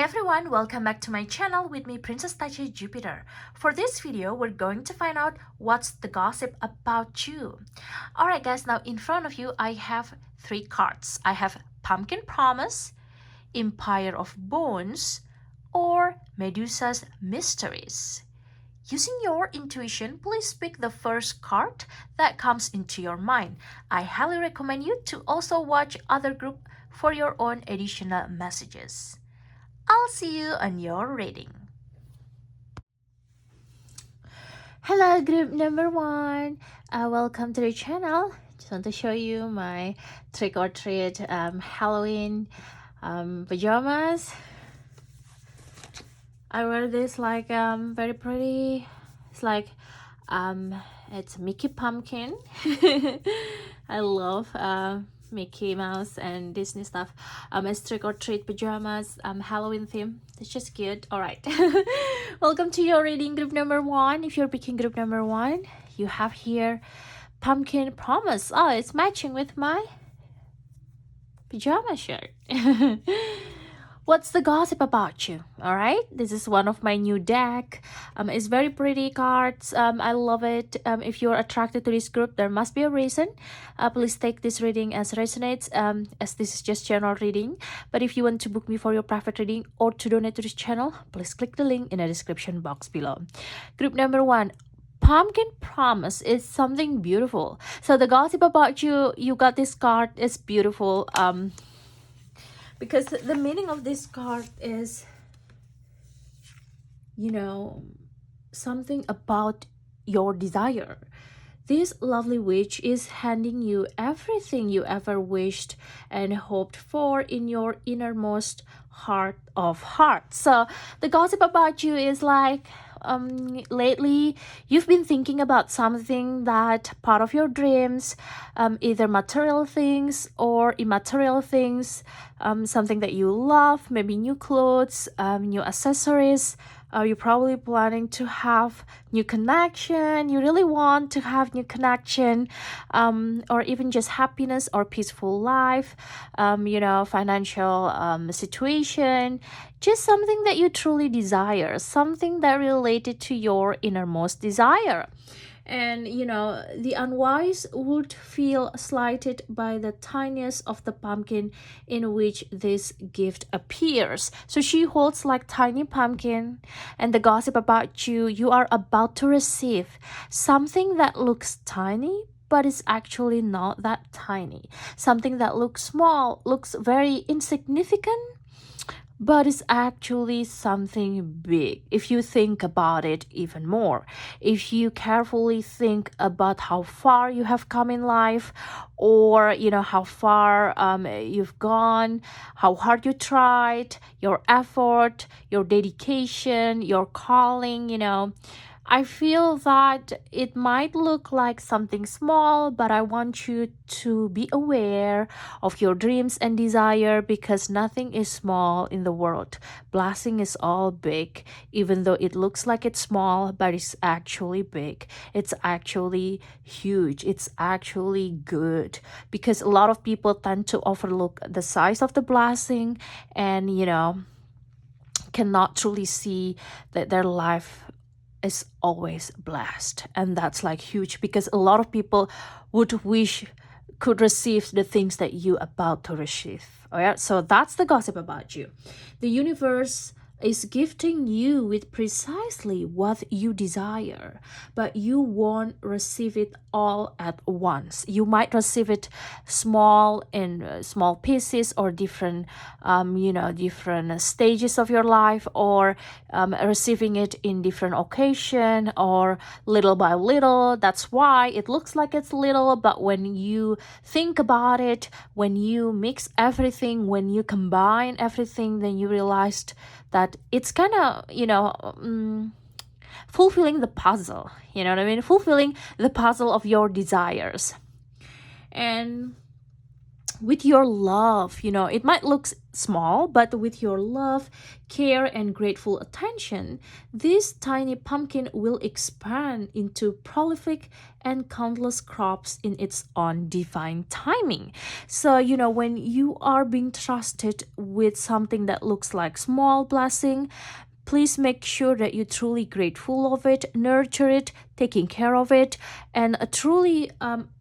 everyone, welcome back to my channel with me, Princess Tacha Jupiter. For this video, we're going to find out what's the gossip about you. Alright guys, now in front of you, I have three cards. I have Pumpkin Promise, Empire of Bones, or Medusa's Mysteries. Using your intuition, please pick the first card that comes into your mind. I highly recommend you to also watch other group for your own additional messages. I'll see you on your reading. Hello group number one, welcome to the channel. Just want to show you my trick or treat Halloween pajamas. I wear this like very pretty. It's like it's Mickey Pumpkin. I love Mickey Mouse and Disney stuff. It's trick or treat pajamas, Halloween theme. It's just cute. All right. Welcome to your reading group number one. If you're picking group number one, you have here Pumpkin Promise. Oh, it's matching with my pajama shirt. What's the gossip about you? All right, this is one of my new deck. It's very pretty cards. I love it. If you're attracted to this group, there must be a reason. Please take this reading as resonates, as this is just general reading. But if you want to book me for your private reading or to donate to this channel, please click the link in the description box below. Group number one, Pumpkin Promise is something beautiful. So the gossip about you, you got this card, is beautiful. Because the meaning of this card is, you know, something about your desire. This lovely witch is handing you everything you ever wished and hoped for in your innermost heart of hearts. So the gossip about you is like, lately you've been thinking about something that part of your dreams, either material things or immaterial things, something that you love, maybe new clothes, new accessories. You're probably planning to have new connection. You really want to have new connection, or even just happiness or peaceful life, you know, financial situation, just something that you truly desire, something that related to your innermost desire. And you know, the unwise would feel slighted by the tiniest of the pumpkin in which this gift appears. So she holds like tiny pumpkin, and the gossip about you, you are about to receive something that looks tiny but is actually not that tiny. Something that looks small, looks very insignificant, but it's actually something big if you think about it even more. If you carefully think about how far you have come in life, or you know, how far you've gone, how hard you tried, your effort, your dedication, your calling, you know, I feel that it might look like something small, but I want you to be aware of your dreams and desire, because nothing is small in the world. Blessing is all big, even though it looks like it's small, but it's actually big. It's actually huge. It's actually good, because a lot of people tend to overlook the size of the blessing and, you know, cannot truly see that their life is always blessed. And that's like huge, because a lot of people would wish could receive the things that you about to receive. All right, so that's the gossip about you. The universe is gifting you with precisely what you desire, but you won't receive it all at once. You might receive it small, in small pieces, or different you know, different stages of your life, or receiving it in different occasion, or little by little. That's why it looks like it's little, but when you think about it, when you mix everything, when you combine everything, then you realized that it's kind of, you know, fulfilling the puzzle, you know what I mean? Fulfilling the puzzle of your desires. And with your love. It might look small, but with your love, care, and grateful attention, this tiny pumpkin will expand into prolific and countless crops in its own divine timing. So, when you are being trusted with something that looks like small blessing, please make sure that you're truly grateful of it, nurture it, taking care of it, and truly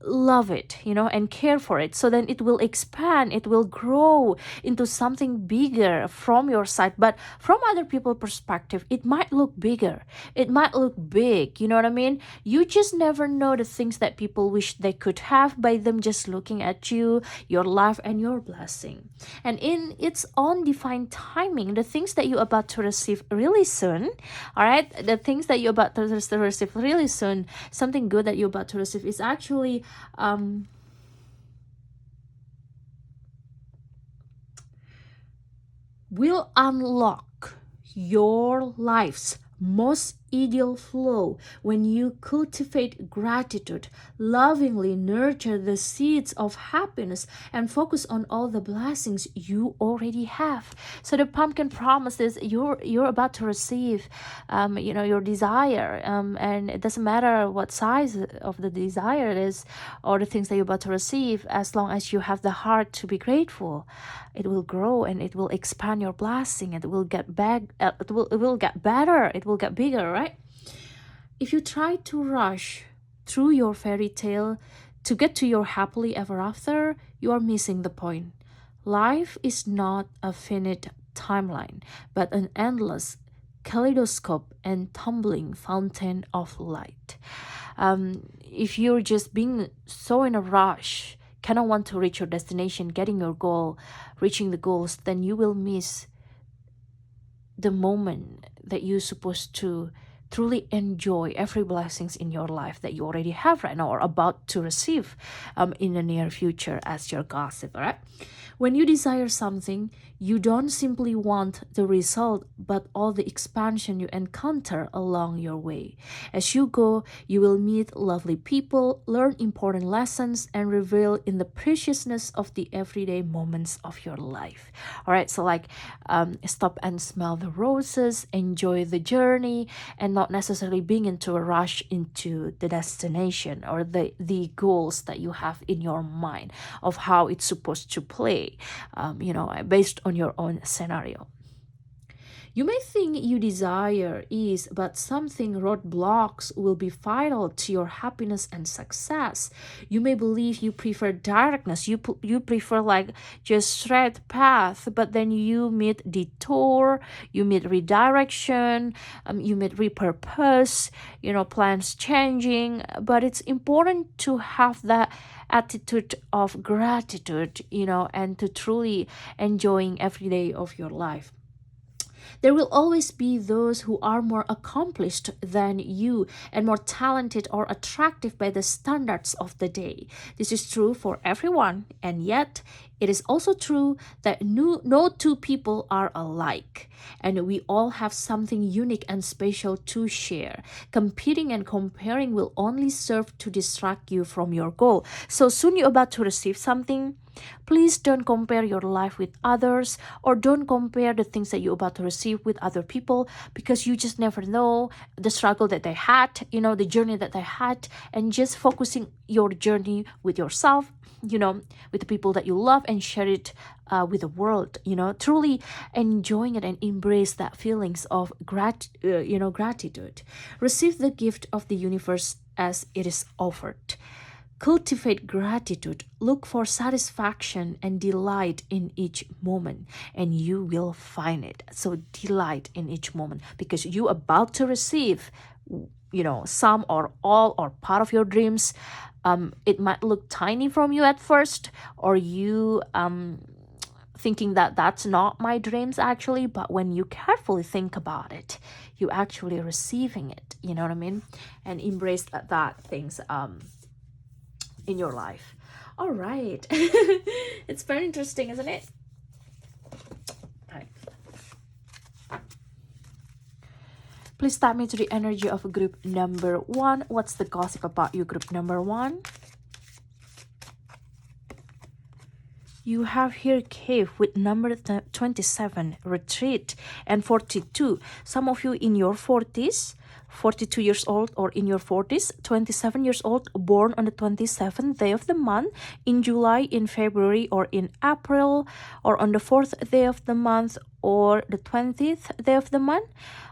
love it, and care for it. So then it will expand, it will grow into something bigger from your side. But from other people's perspective, it might look bigger, it might look big. You know what I mean? You just never know the things that people wish they could have by them just looking at you, your life, and your blessing. And in its own divine timing, the things that you're about to receive really soon, all right, the things that you're about to receive really soon, something good that you're about to receive is actually will unlock your life's most ideal flow when you cultivate gratitude, lovingly nurture the seeds of happiness, and focus on all the blessings you already have. So the pumpkin promises you're about to receive, your desire, and it doesn't matter what size of the desire it is, or the things that you're about to receive, as long as you have the heart to be grateful. It will grow and it will expand your blessing. It will get it will get better. It will get bigger, right? If you try to rush through your fairy tale to get to your happily ever after, you are missing the point. Life is not a finite timeline, but an endless kaleidoscope and tumbling fountain of light. If you're just being so in a rush, cannot want to reach your destination, getting your goal, reaching the goals, then you will miss the moment that you're supposed to truly enjoy every blessings in your life that you already have right now or about to receive in the near future as your gossip. All right, when you desire something, you don't simply want the result, but all the expansion you encounter along your way. As you go, you will meet lovely people, learn important lessons, and revel in the preciousness of the everyday moments of your life. All right, so stop and smell the roses, enjoy the journey, and not necessarily being into a rush into the destination or the goals that you have in your mind of how it's supposed to play, based on your own scenario. You may think you desire ease, but something roadblocks will be vital to your happiness and success. You may believe you prefer directness, you prefer just straight path, but then you meet detour, you meet redirection, you meet repurpose, plans changing. But it's important to have that attitude of gratitude, and to truly enjoying every day of your life. There will always be those who are more accomplished than you and more talented or attractive by the standards of the day. This is true for everyone, and yet it is also true that no two people are alike, and we all have something unique and special to share. Competing and comparing will only serve to distract you from your goal. So soon you're about to receive something, please don't compare your life with others, or don't compare the things that you're about to receive with other people, because you just never know the struggle that they had, the journey that they had, and just focusing your journey with yourself, with the people that you love, and share it with the world, truly enjoying it and embrace that feelings of gratitude. Receive the gift of the universe as it is offered. Cultivate gratitude, look for satisfaction and delight in each moment, and you will find it. So delight in each moment, because you about to receive, some or all or part of your dreams. It might look tiny from you at first, or you thinking that that's not my dreams actually, but when you carefully think about it, you actually receiving it, you know what I mean? And embrace that things in your life. All right. It's very interesting, isn't it? Right. Please tap me to the energy of group number 1. What's the gossip about you, group number 1? you have here cave with number 27, retreat, and 42. Some of you in your 40s, 42 years old, or in your 40s, 27 years old, born on the 27th day of the month, in July, in February, or in April, or on the 4th day of the month, or the 20th day of the month,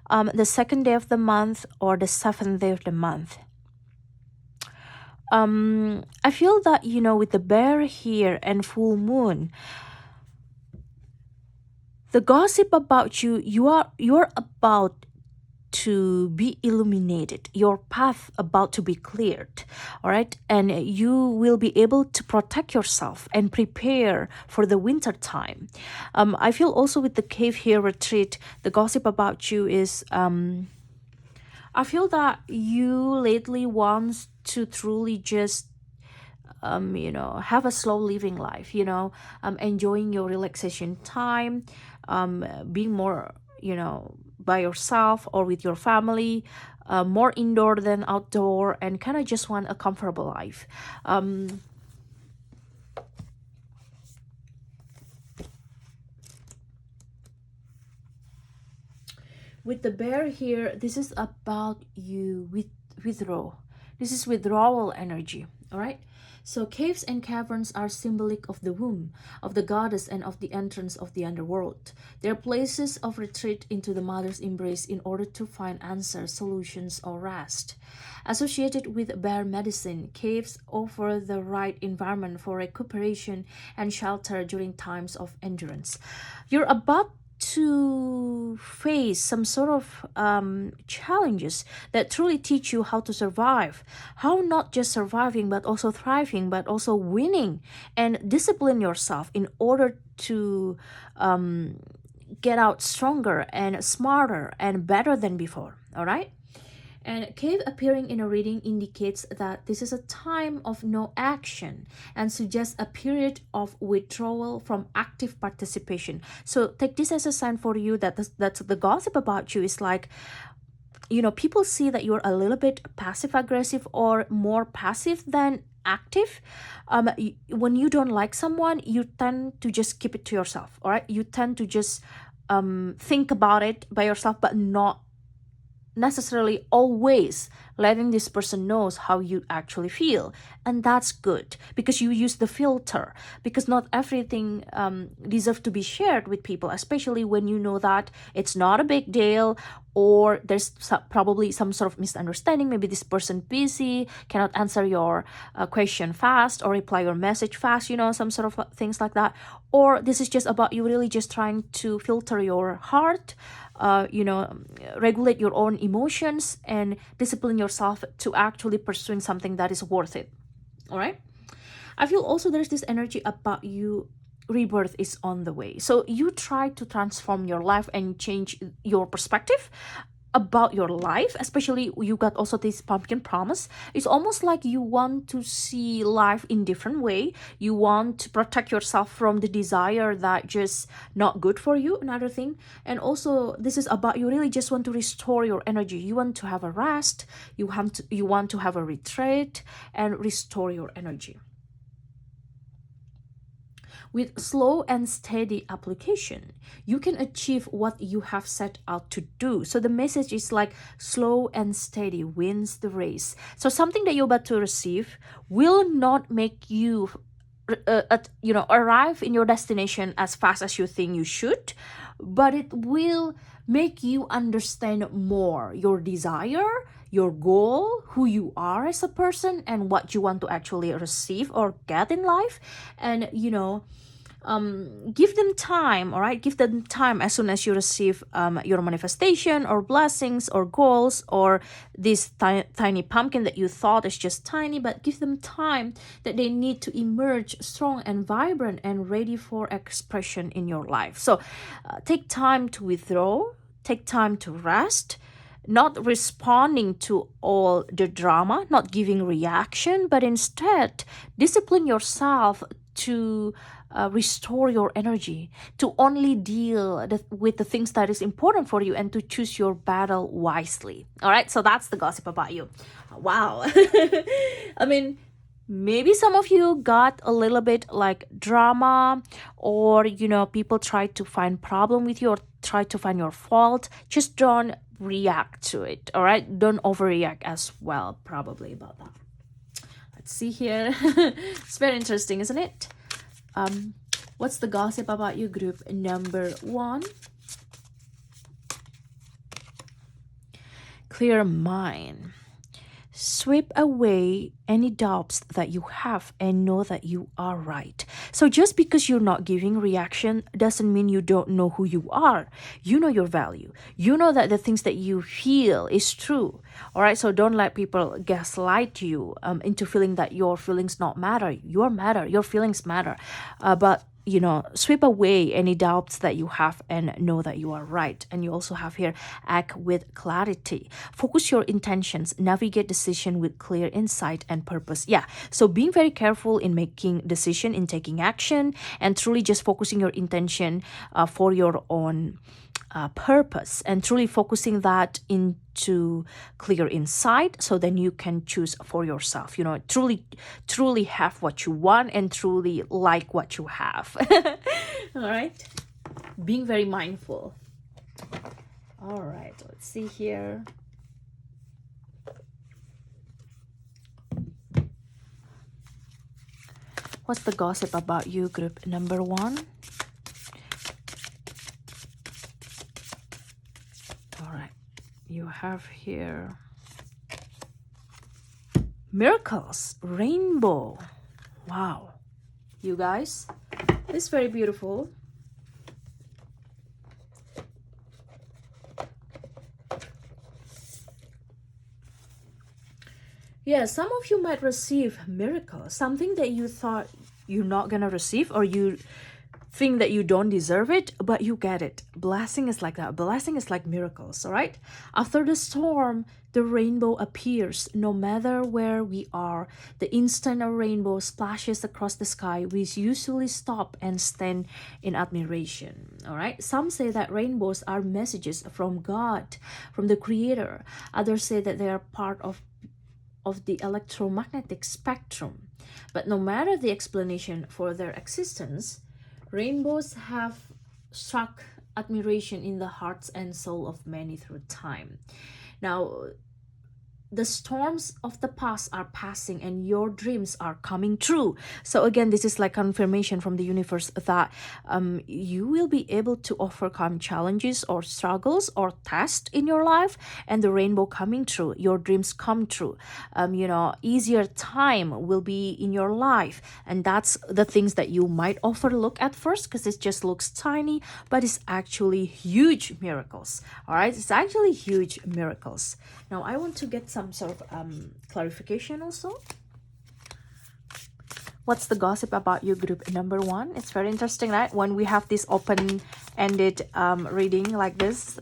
the 2nd day of the month, or the 7th day of the month. I feel that, with the bear here and full moon, the gossip about you're about to be illuminated, your path about to be cleared, all right, and you will be able to protect yourself and prepare for the winter time. I feel also with the cave here retreat, the gossip about you is I feel that you lately wants to truly just have a slow living life, enjoying your relaxation time, being more, by yourself or with your family, more indoor than outdoor, and kind of just want a comfortable life. With the bear here, this is about you withdraw. This is withdrawal energy, all right? So caves and caverns are symbolic of the womb, of the goddess, and of the entrance of the underworld. They are places of retreat into the mother's embrace in order to find answers, solutions, or rest. Associated with bear medicine, caves offer the right environment for recuperation and shelter during times of endurance. You're about to face some sort of challenges that truly teach you how to survive, how not just surviving but also thriving, but also winning, and discipline yourself in order to get out stronger and smarter and better than before. All right. And cave appearing in a reading indicates that this is a time of no action and suggests a period of withdrawal from active participation. So take this as a sign for you that the gossip about you is like, people see that you're a little bit passive aggressive or more passive than active. When you don't like someone, you tend to just keep it to yourself. All right, you tend to just think about it by yourself, but not necessarily always letting this person knows how you actually feel. And that's good because you use the filter, because not everything deserves to be shared with people, especially when you know that it's not a big deal, or there's probably some sort of misunderstanding. Maybe this person busy, cannot answer your question fast or reply your message fast, some sort of things like that. Or this is just about you really just trying to filter your heart, regulate your own emotions and discipline yourself to actually pursuing something that is worth it. All right. I feel also there's this energy about you. Rebirth is on the way. So you try to transform your life and change your perspective about your life, especially you got also this pumpkin promise. It's almost like you want to see life in different way. You want to protect yourself from the desire that just not good for you, another thing. And also this is about you really just want to restore your energy. You want to have a rest, you want to have a retreat and restore your energy. With slow and steady application, you can achieve what you have set out to do. So the message is like slow and steady wins the race. So something that you're about to receive will not make you arrive in your destination as fast as you think you should, but it will make you understand more your desire, your goal, who you are as a person, and what you want to actually receive or get in life. And give them time. All right, give them time. As soon as you receive your manifestation or blessings or goals, or this tiny pumpkin that you thought is just tiny, but give them time that they need to emerge strong and vibrant and ready for expression in your life. So take time to withdraw, take time to rest, not responding to all the drama, not giving reaction, but instead discipline yourself to restore your energy, to only deal with the things that is important for you, and to choose your battle wisely. All right, so that's the gossip about you. Wow. I mean, Maybe some of you got a little bit like drama, or people try to find problem with you or try to find your fault. Just don't react to it, all right? Don't overreact as well, probably, about that. Let's see here. It's very interesting, isn't it? What's the gossip about you, group number 1? Clear mind. Sweep away any doubts that you have and know that you are right. So just because you're not giving reaction doesn't mean you don't know who you are. You know your value. You know that the things that you feel is true. All right, so don't let people gaslight you into feeling that your feelings not matter. Your feelings matter. But sweep away any doubts that you have and know that you are right. And you also have here, act with clarity. Focus your intentions, navigate decision with clear insight and purpose. Yeah, so being very careful in making decision, in taking action, and truly just focusing your intention for your own purpose, and truly focusing that into clear insight, so then you can choose for yourself, truly have what you want and truly like what you have. All right, being very mindful. All right, let's see here. What's the gossip about you, group number 1? You have here miracles, rainbow. Wow, you guys, it's very beautiful. Yeah, some of you might receive miracles, something that you thought you're not gonna receive, or you think that you don't deserve it, but you get it. Blessing is like that. Blessing is like miracles, all right? After the storm, the rainbow appears. No matter where we are, the instant a rainbow splashes across the sky, we usually stop and stand in admiration, all right? Some say that rainbows are messages from God, from the Creator. Others say that they are part of the electromagnetic spectrum. But no matter the explanation for their existence, rainbows have struck admiration in the hearts and soul of many through time. Now, the storms of the past are passing and your dreams are coming true. So again, this is like confirmation from the universe that you will be able to overcome challenges or struggles or tests in your life, and the rainbow coming true, your dreams come true. Easier time will be in your life, and that's the things that you might overlook at first because it just looks tiny, but it's actually huge miracles. All right, it's actually huge miracles. Now I want to get some sort of clarification also. What's the gossip about you, group number 1? It's very interesting, right? When we have this open-ended reading like this,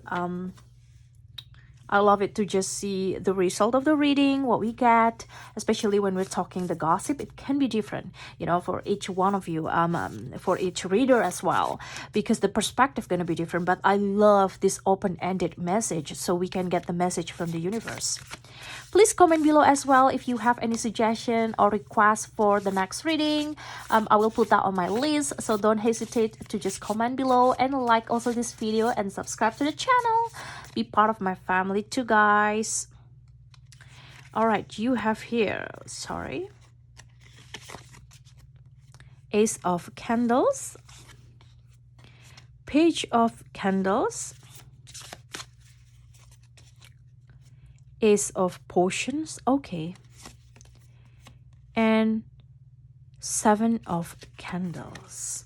I love it to just see the result of the reading, what we get, especially when we're talking the gossip. It can be different, for each one of you, for each reader as well, because the perspective going to be different. But I love this open-ended message, so we can get the message from the universe. Please comment below as well if you have any suggestion or request for the next reading. I will put that on my list, so don't hesitate to just comment below, and like also this video and subscribe to the channel. Be part of my family too, guys. All right, you have here, Ace of Candles, Page of Candles, Ace of Potions, okay, and 7 of Candles.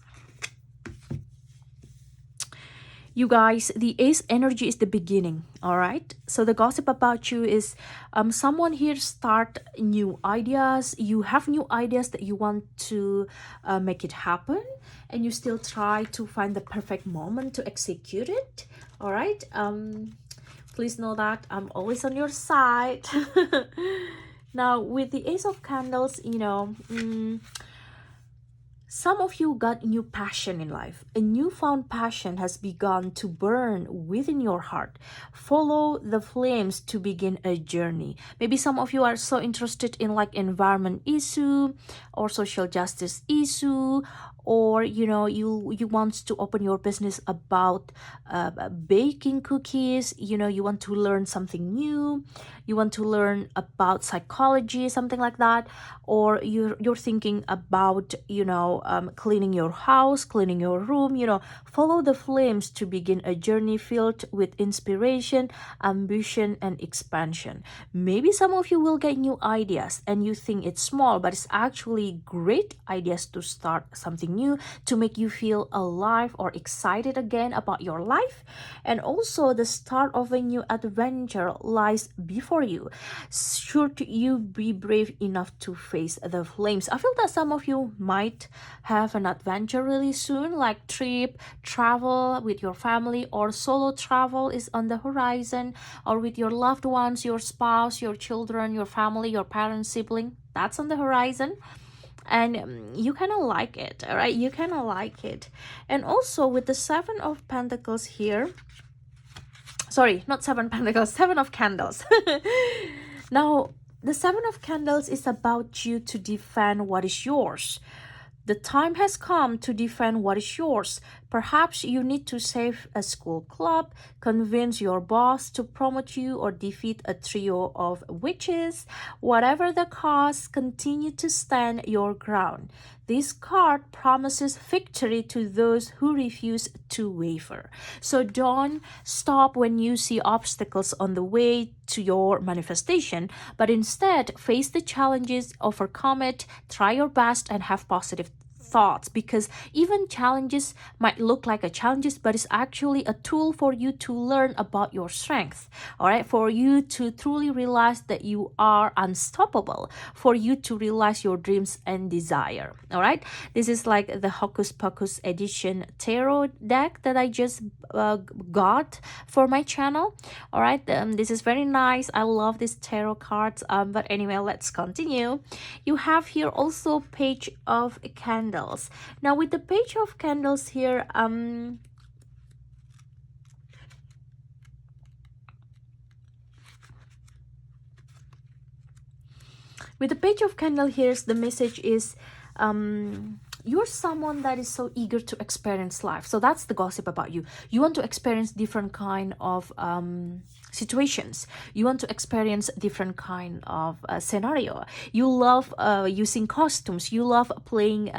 You guys, the Ace energy is the beginning, all right? So the gossip about you is someone here start new ideas. You have new ideas that you want to make it happen, and you still try to find the perfect moment to execute it, all right? Please know that I'm always on your side. Now, with the Ace of Candles, Some of you got new passion in life. A newfound passion has begun to burn within your heart. Follow the flames to begin a journey. Maybe some of you are so interested in like environment issue or social justice issue, or you want to open your business about baking cookies. You want to learn something new, you want to learn about psychology, something like that. Or you're thinking about cleaning your house, cleaning your room. Follow the flames to begin a journey filled with inspiration, ambition, and expansion. Maybe some of you will get new ideas and you think it's small, but it's actually great ideas to start something new, to make you feel alive or excited again about your life. And also the start of a new adventure lies before you. Should you be brave enough to face the flames? I feel that some of you might have an adventure really soon, like trip, travel with your family, or solo travel is on the horizon, or with your loved ones, your spouse, your children, your family, your parents, sibling. That's on the horizon. And you kind of like it, all right? You kind of like it. And also with the Seven of Pentacles here, sorry, not Seven Pentacles, Seven of Candles. Now, the Seven of Candles is about you to defend what is yours. The time has come to defend what is yours. Perhaps you need to save a school club, convince your boss to promote you, or defeat a trio of witches. Whatever the cost, continue to stand your ground. This card promises victory to those who refuse to waver. So don't stop when you see obstacles on the way to your manifestation, but instead face the challenges, overcome it, try your best, and have positive thoughts, because even challenges might look like a challenges, but it's actually a tool for you to learn about your strength. All right, for you to truly realize that you are unstoppable, for you to realize your dreams and desire. All right, this is like the Hocus Pocus edition tarot deck that I just got for my channel. All right, this is very nice. I love these tarot cards. But anyway, let's continue. You have here also Page of Candles. Now with the Page of Candles here, with the Page of Candle here, the message is you're someone that is so eager to experience life. So that's the gossip about you. You want to experience different kind of situations. You want to experience different kind of scenario. You love using costumes. You love playing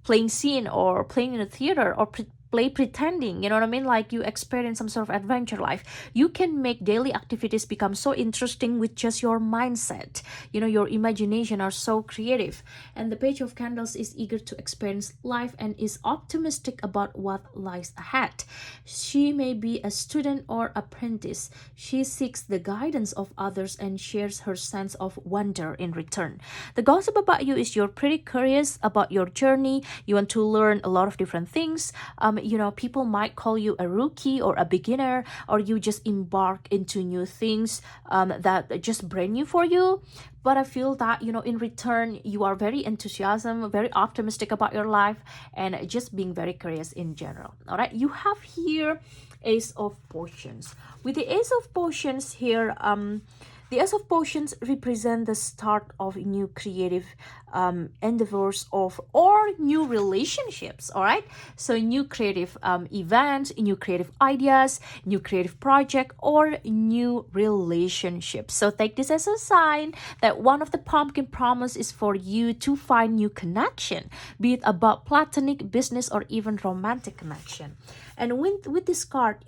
playing scene, or playing in a theater, or play pretending, you know what I mean? Like you experience some sort of adventure life. You can make daily activities become so interesting with just your mindset. Your imagination are so creative. And the Page of Candles is eager to experience life and is optimistic about what lies ahead. She may be a student or apprentice. She seeks the guidance of others and shares her sense of wonder in return. The gossip about you is you're pretty curious about your journey. You want to learn a lot of different things. People might call you a rookie or a beginner, or you just embark into new things that just brand new for you. But I feel that, in return, you are very enthusiasm, very optimistic about your life, and just being very curious in general. All right, you have here Ace of Potions. With the Ace of Potions here, the Ace of Potions represent the start of new creative endeavors or new relationships. All right, so new creative events, new creative ideas, new creative project, or new relationships. So take this as a sign that one of the pumpkin promise is for you to find new connection, be it about platonic, business, or even romantic connection. And with this card,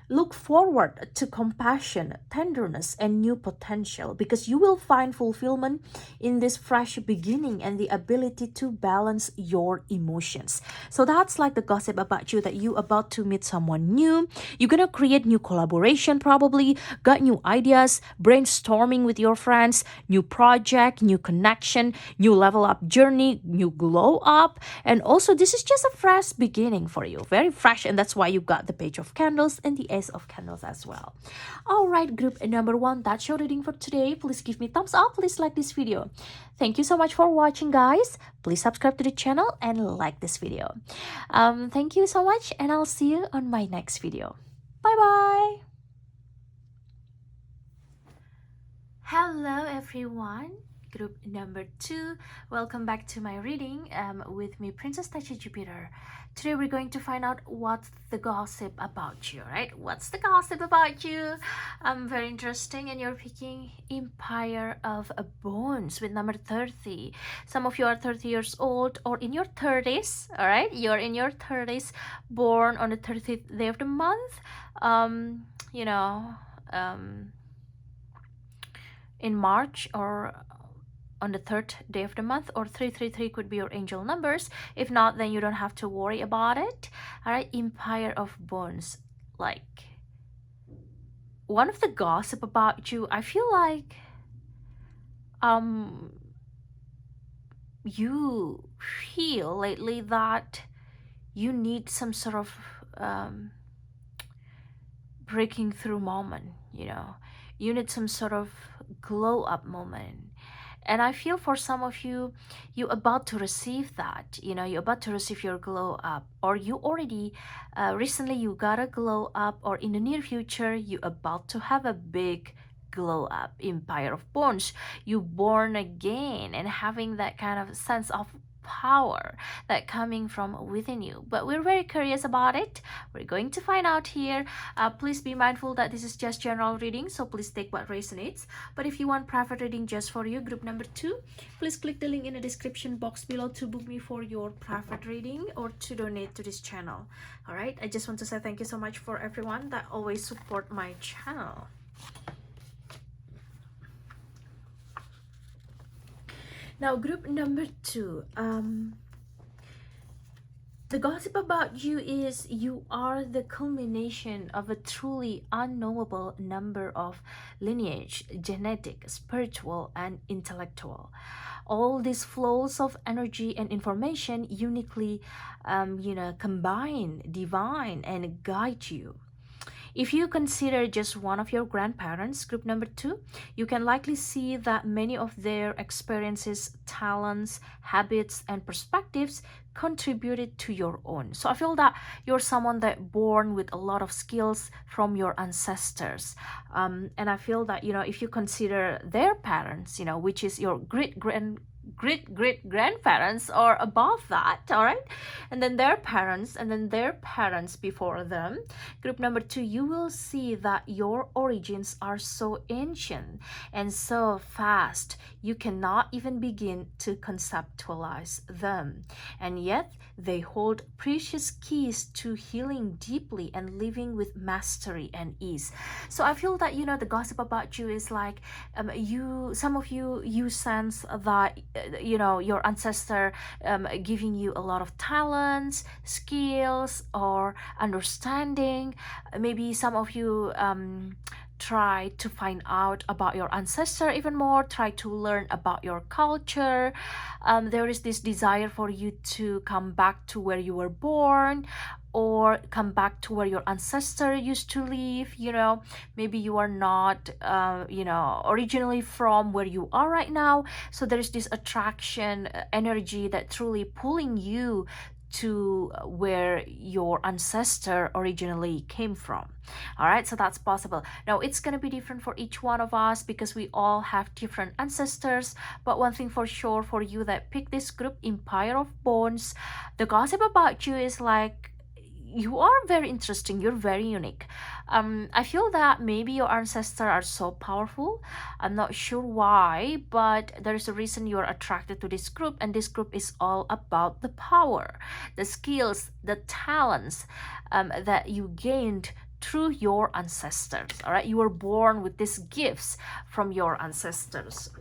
look forward to compassion, tenderness, and new potential, because you will find fulfillment in this fresh beginning and the ability to balance your emotions. So that's like the gossip about you, that you about to meet someone new. You're gonna create new collaboration, probably got new ideas, brainstorming with your friends, new project, new connection, new level up journey, new glow up. And also this is just a fresh beginning for you, very fresh, and that's why you got the Page of Candles and the Ace of Candles as well. All right, group number one, that's that's your reading for today. Please give me thumbs up. Please like this video. Thank you so much for watching, guys. Please subscribe to the channel and like this video. Thank you so much, and I'll see you on my next video. Bye bye. Hello everyone, group number 2. Welcome back to my reading with me, Princess Tacha Jupiter. Today we're going to find out what's the gossip about you, right? What's the gossip about you? Very interesting, and you're picking Empire of Bones with number 30. Some of you are 30 years old or in your 30s, all right? You're in your 30s, born on the 30th day of the month. In March or on the 3rd day of the month, or 333 could be your angel numbers. If not, then you don't have to worry about it. All right, Empire of Bones. Like, one of the gossip about you, I feel like you feel lately that you need some sort of breaking through moment, you need some sort of glow up moment. And I feel for some of you, you're about to receive that, you're about to receive your glow up, or you already recently you got a glow up, or in the near future you're about to have a big glow up. Empire of Bones, you born again and having that kind of sense of power that coming from within you. But we're very curious about it. We're going to find out here. Please be mindful that this is just general reading, so please take what resonates. But if you want private reading just for you, group number 2, please click the link in the description box below to book me for your private reading or to donate to this channel. All right, I just want to say thank you so much for everyone that always support my channel. Now, group number 2, the gossip about you is you are the culmination of a truly unknowable number of lineage, genetic, spiritual, and intellectual. All these flows of energy and information uniquely, combine, divine, and guide you. If you consider just one of your grandparents, group number 2, you can likely see that many of their experiences, talents, habits, and perspectives contributed to your own. So I feel that you're someone that born with a lot of skills from your ancestors. And I feel that, if you consider their parents, which is your great-great-grandparents or above that, all right, and then their parents, and then their parents before them, group number 2, you will see that your origins are so ancient and so vast you cannot even begin to conceptualize them, and yet they hold precious keys to healing deeply and living with mastery and ease. So I feel that the gossip about you is like some of you sense that your ancestor giving you a lot of talents, skills, or understanding. Maybe some of you try to find out about your ancestor even more, try to learn about your culture. There is this desire for you to come back to where you were born, or come back to where your ancestor used to live. Maybe you are not originally from where you are right now, so there is this attraction energy that truly pulling you to where your ancestor originally came from. All right, so that's possible. Now, it's going to be different for each one of us because we all have different ancestors. But one thing for sure, for you that pick this group, Empire of Bones, the gossip about you is like, you are very interesting, you're very unique. I feel that maybe your ancestors are so powerful. I'm not sure why, but there's a reason you're attracted to this group, and this group is all about the power, the skills, the talents that you gained through your ancestors. All right, you were born with these gifts from your ancestors.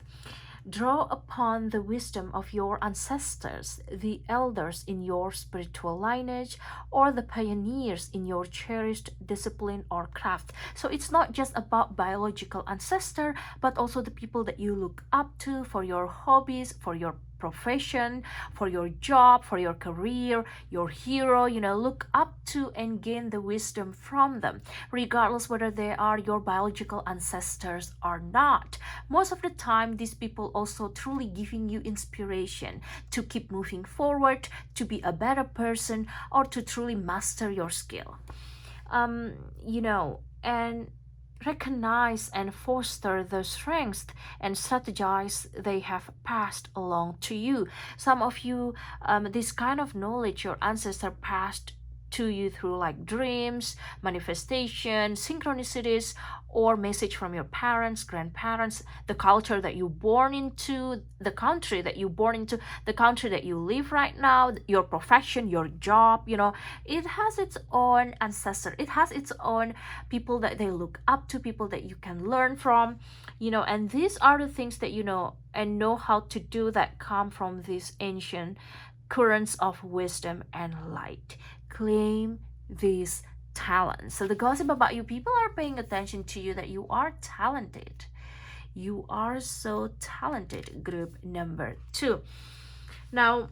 Draw upon the wisdom of your ancestors, the elders in your spiritual lineage, or the pioneers in your cherished discipline or craft. So it's not just about biological ancestor, but also the people that you look up to for your hobbies, for your profession, for your job, for your career, your hero, look up to and gain the wisdom from them, regardless whether they are your biological ancestors or not. Most of the time, these people also truly giving you inspiration to keep moving forward, to be a better person, or to truly master your skill. And recognize and foster the strengths and strategize they have passed along to you. Some of you, this kind of knowledge your ancestor passed to you through like dreams, manifestation, synchronicities, or message from your parents, grandparents, the culture that you born into, the country that you born into, the country that you live right now, your profession, your job, it has its own ancestor. It has its own people that they look up to, people that you can learn from, and these are the things that and know how to do that come from these ancient currents of wisdom and light. Claim these talents. So the gossip about you, people are paying attention to you, that you are talented. You are so talented, group number 2. Now,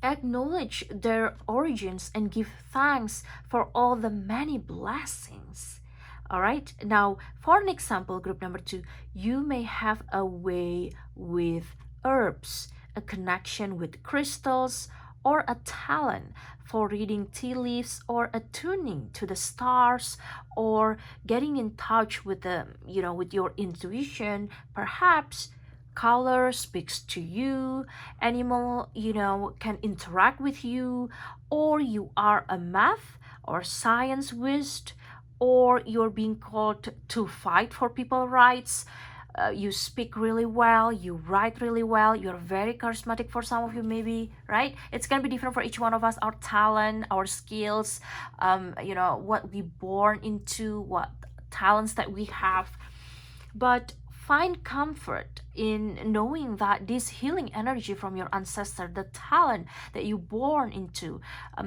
acknowledge their origins and give thanks for all the many blessings. All right. Now, for an example, group number 2, you may have a way with herbs, a connection with crystals, or a talent for reading tea leaves, or attuning to the stars, or getting in touch with with your intuition. Perhaps color speaks to you, animal can interact with you, or you are a math or science whiz, or you're being called to fight for people's rights. You speak really well, you write really well, you're very charismatic for some of you, maybe, right? It's gonna be different for each one of us, our talent, our skills, what we born into, what talents that we have. But find comfort in knowing that this healing energy from your ancestor, the talent that you born into,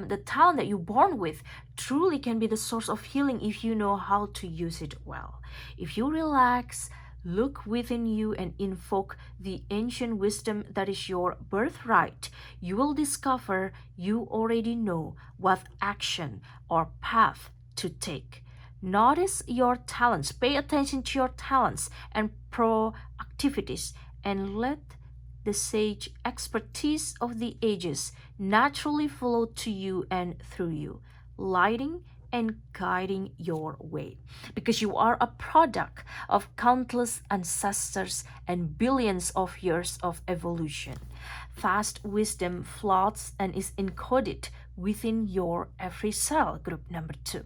the talent that you born with, truly can be the source of healing if you know how to use it well. If you relax, look within you, and invoke the ancient wisdom that is your birthright, you will discover you already know what action or path to take. Notice your talents, pay attention to your talents and proactivities, and let the sage expertise of the ages naturally flow to you and through you, lighting and guiding your way, because you are a product of countless ancestors and billions of years of evolution. Vast wisdom floats and is encoded within your every cell, group number 2.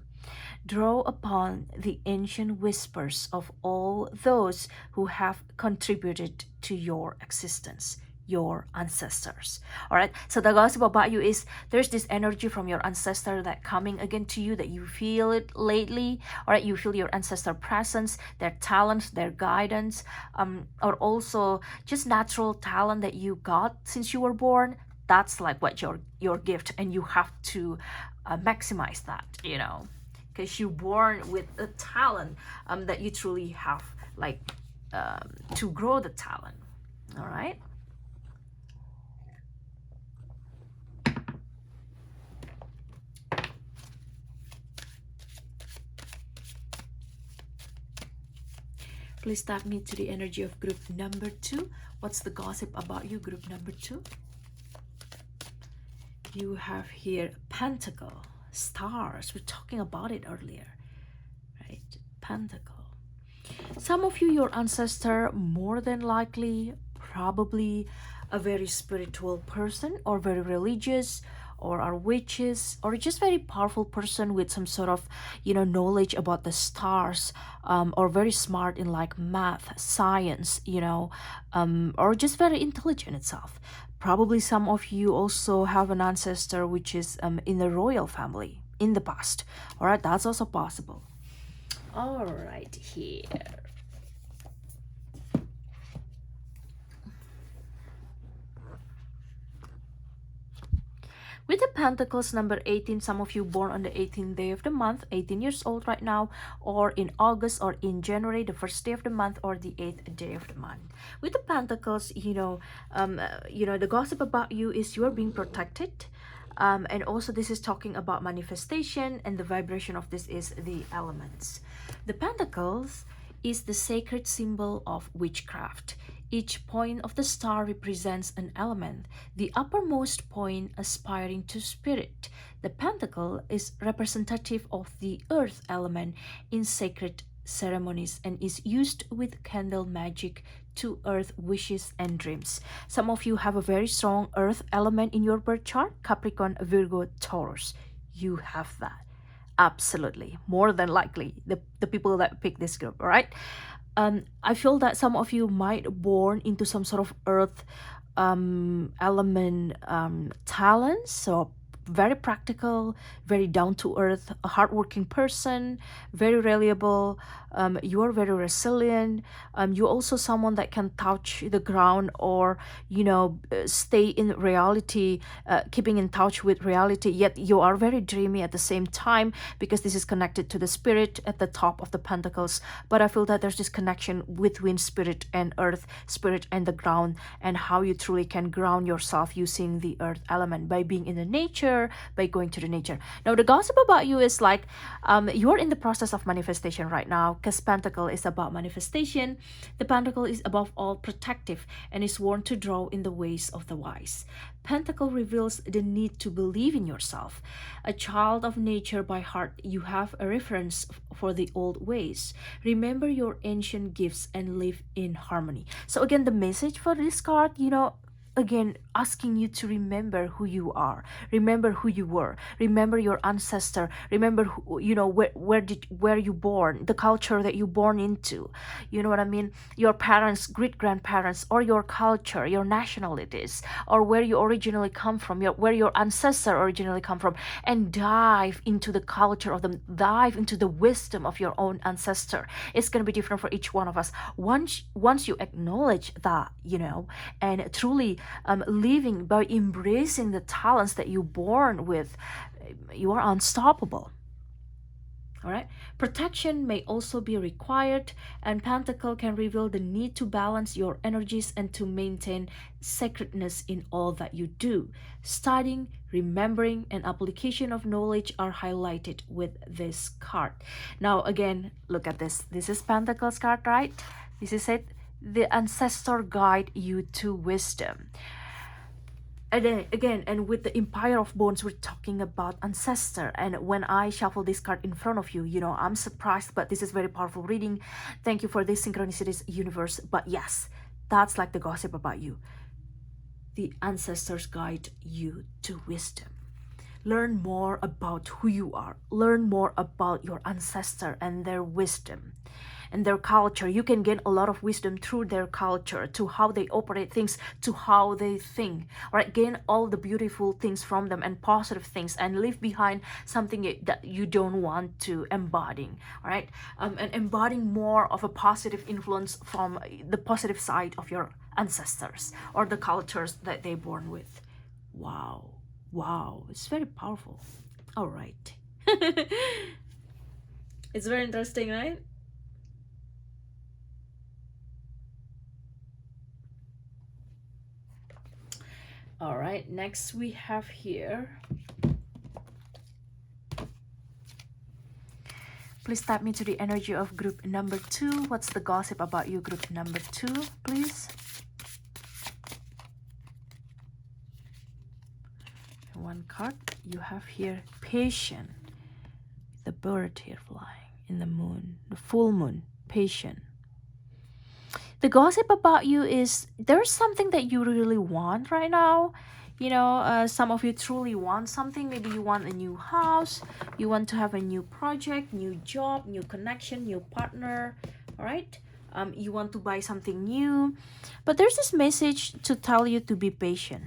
Draw upon the ancient whispers of all those who have contributed to your existence, your ancestors. All right, so the gossip about you is there's this energy from your ancestor that coming again to you, that you feel it lately. All right, you feel your ancestor presence, their talents, their guidance, or also just natural talent that you got since you were born. That's like what your gift, and you have to maximize that, because you're born with a talent that you truly have, like to grow the talent. All right. Please tag me to the energy of group number 2. What's the gossip about you, group number 2? You have here Pentacle, stars. We're talking about it earlier, right? Pentacle. Some of you, your ancestor, more than likely, probably a very spiritual person, or very religious, or are witches, or just very powerful person with some sort of knowledge about the stars, or very smart in like math, science, or just very intelligent itself. Probably some of you also have an ancestor which is in the royal family in the past. All right, that's also possible. All right, here. With the Pentacles number 18, some of you born on the 18th day of the month, 18 years old right now, or in August or in January, the first day of the month or the 8th day of the month. With the Pentacles, the gossip about you is you're being protected. And also this is talking about manifestation, and the vibration of this is the elements. The Pentacles is the sacred symbol of witchcraft. Each point of the star represents an element, the uppermost point aspiring to spirit. The pentacle is representative of the earth element in sacred ceremonies and is used with candle magic to earth wishes and dreams. Some of you have a very strong earth element in your birth chart, Capricorn, Virgo, Taurus. You have that. Absolutely, more than likely, the people that pick this group, all right? I feel that some of you might born into some sort of earth element talents, so very practical, very down to earth, a hardworking person, very reliable. You are very resilient. You're also someone that can touch the ground, or stay in reality, keeping in touch with reality. Yet you are very dreamy at the same time, because this is connected to the spirit at the top of the pentacles. But I feel that there's this connection between spirit and earth, spirit and the ground, and how you truly can ground yourself using the earth element by being in the nature, by going to the nature. Now the gossip about you is like you're in the process of manifestation right now, because pentacle is about manifestation. The pentacle is above all protective and is worn to draw in the ways of the wise. Pentacle reveals the need to believe in yourself. A child of nature by heart, you have a reference for the old ways. Remember your ancient gifts and live in harmony. So again, the message for this card, again, asking you to remember who you are, remember who you were, remember your ancestor, remember who, where you born, the culture that you born into, you know what I mean, your parents, great grandparents, or your culture, your nationalities, or where you originally come from, where your ancestor originally come from, and dive into the culture of them, dive into the wisdom of your own ancestor. It's going to be different for each one of us. Once you acknowledge that, and truly living by embracing the talents that you're born with, you are unstoppable. All right. Protection may also be required, and Pentacle can reveal the need to balance your energies and to maintain sacredness in all that you do. Studying, remembering, and application of knowledge are highlighted with this card. Now, again, look at this. This is Pentacles card, right? This is it. The ancestor guide you to wisdom. And then again, and with the Empire of Bones, we're talking about ancestor. And when I shuffle this card in front of you, I'm surprised, but this is very powerful reading. Thank you for this synchronicities, universe. But yes, that's like the gossip about you. The ancestors guide you to wisdom. Learn more about who you are. Learn more about your ancestor and their wisdom and their culture. You can gain a lot of wisdom through their culture, to how they operate things, to how they think. All right, gain all the beautiful things from them and positive things, and leave behind something that you don't want to embody. All right, and embodying more of a positive influence from the positive side of your ancestors or the cultures that they're born with. Wow, it's very powerful. All right. It's very interesting, right? All right, next we have here. Please tap me to the energy of group number 2. What's the gossip about you, group number 2, please? One card you have here, patient. The bird here flying in the moon, the full moon, patient. The gossip about you is there's something that you really want right now. Some of you truly want something. Maybe you want a new house, you want to have a new project, new job, new connection, new partner. All right, you want to buy something new, but there's this message to tell you to be patient.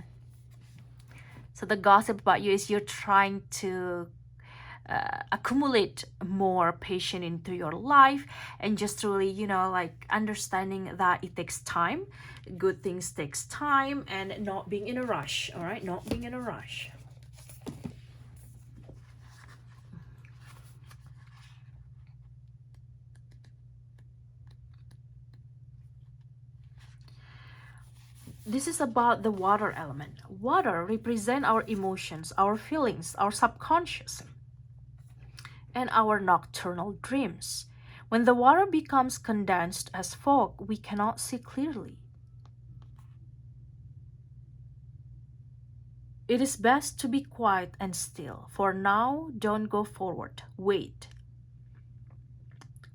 So the gossip about you is you're trying to accumulate more patience into your life, and just really like understanding that it takes time. Good things takes time, and not being in a rush. All right, not being in a rush. this is about the water element. Water represents our emotions, our feelings, our subconscious, and our nocturnal dreams. When the water becomes condensed as fog, we cannot see clearly. It is best to be quiet and still. For now, don't go forward. Wait.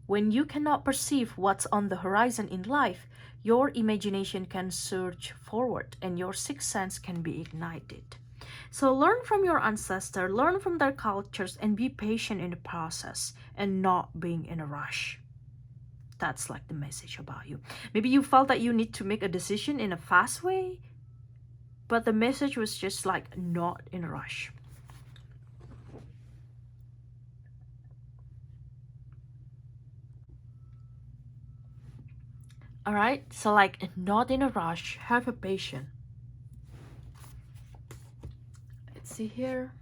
When you cannot perceive what's on the horizon in life, your imagination can surge forward and your sixth sense can be ignited. So learn from your ancestors, learn from their cultures, and be patient in the process and not being in a rush. That's like the message about you. Maybe you felt that you need to make a decision in a fast way, but the message was just like not in a rush. All right, so like not in a rush, have a patience. Let's see here.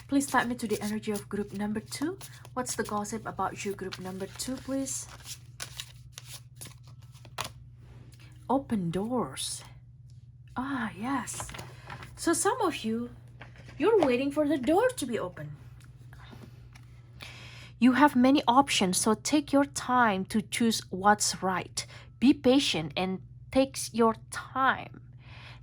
Please type me to the energy of group number 2. What's the gossip about you, group number 2, please? Open doors. Ah, yes. So some of you, you're waiting for the door to be open. You have many options, so take your time to choose what's right. Be patient and take your time.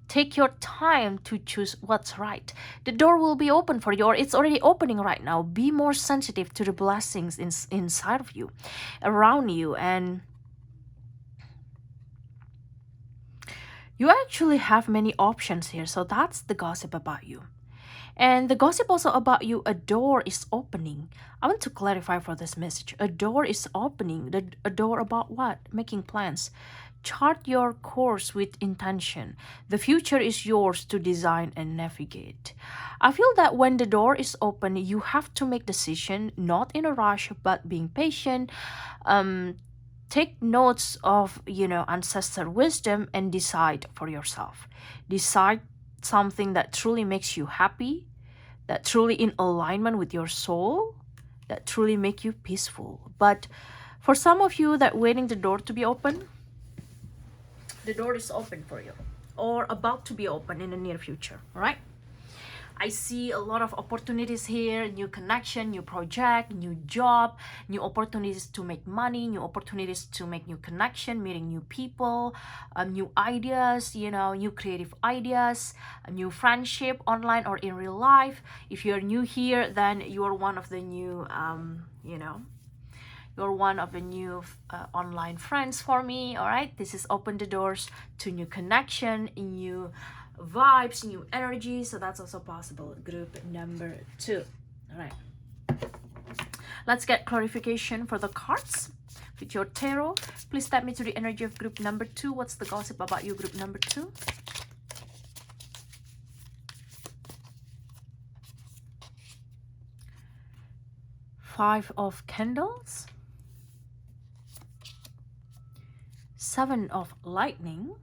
Take your time to choose what's right. The door will be open for you, or it's already opening right now. Be more sensitive to the blessings inside of you, around you, and you actually have many options here. So that's the gossip about you. And the gossip also about you, a door is opening. I want to clarify for this message. A door is opening. A door about what? Making plans. Chart your course with intention. The future is yours to design and navigate. I feel that when the door is open, you have to make decision, not in a rush, but being patient. Take notes of, ancestor wisdom and decide for yourself. Decide something that truly makes you happy, that truly in alignment with your soul, that truly make you peaceful. But for some of you that waiting the door to be open, the door is open for you or about to be open in the near future. All right, I see a lot of opportunities here, new connection, new project, new job, new opportunities to make money, new opportunities to make new connection, meeting new people, new ideas, new creative ideas, a new friendship online or in real life. If you're new here, then you're one of the new, you're one of the new online friends for me. All right, this is open the doors to new connection, new vibes, new energy. So that's also possible. Group number 2. All right, let's get clarification for the cards with your tarot. Please step me to the energy of group number 2. What's the gossip about you, group number 2? Five of Candles, 7 of Lightning.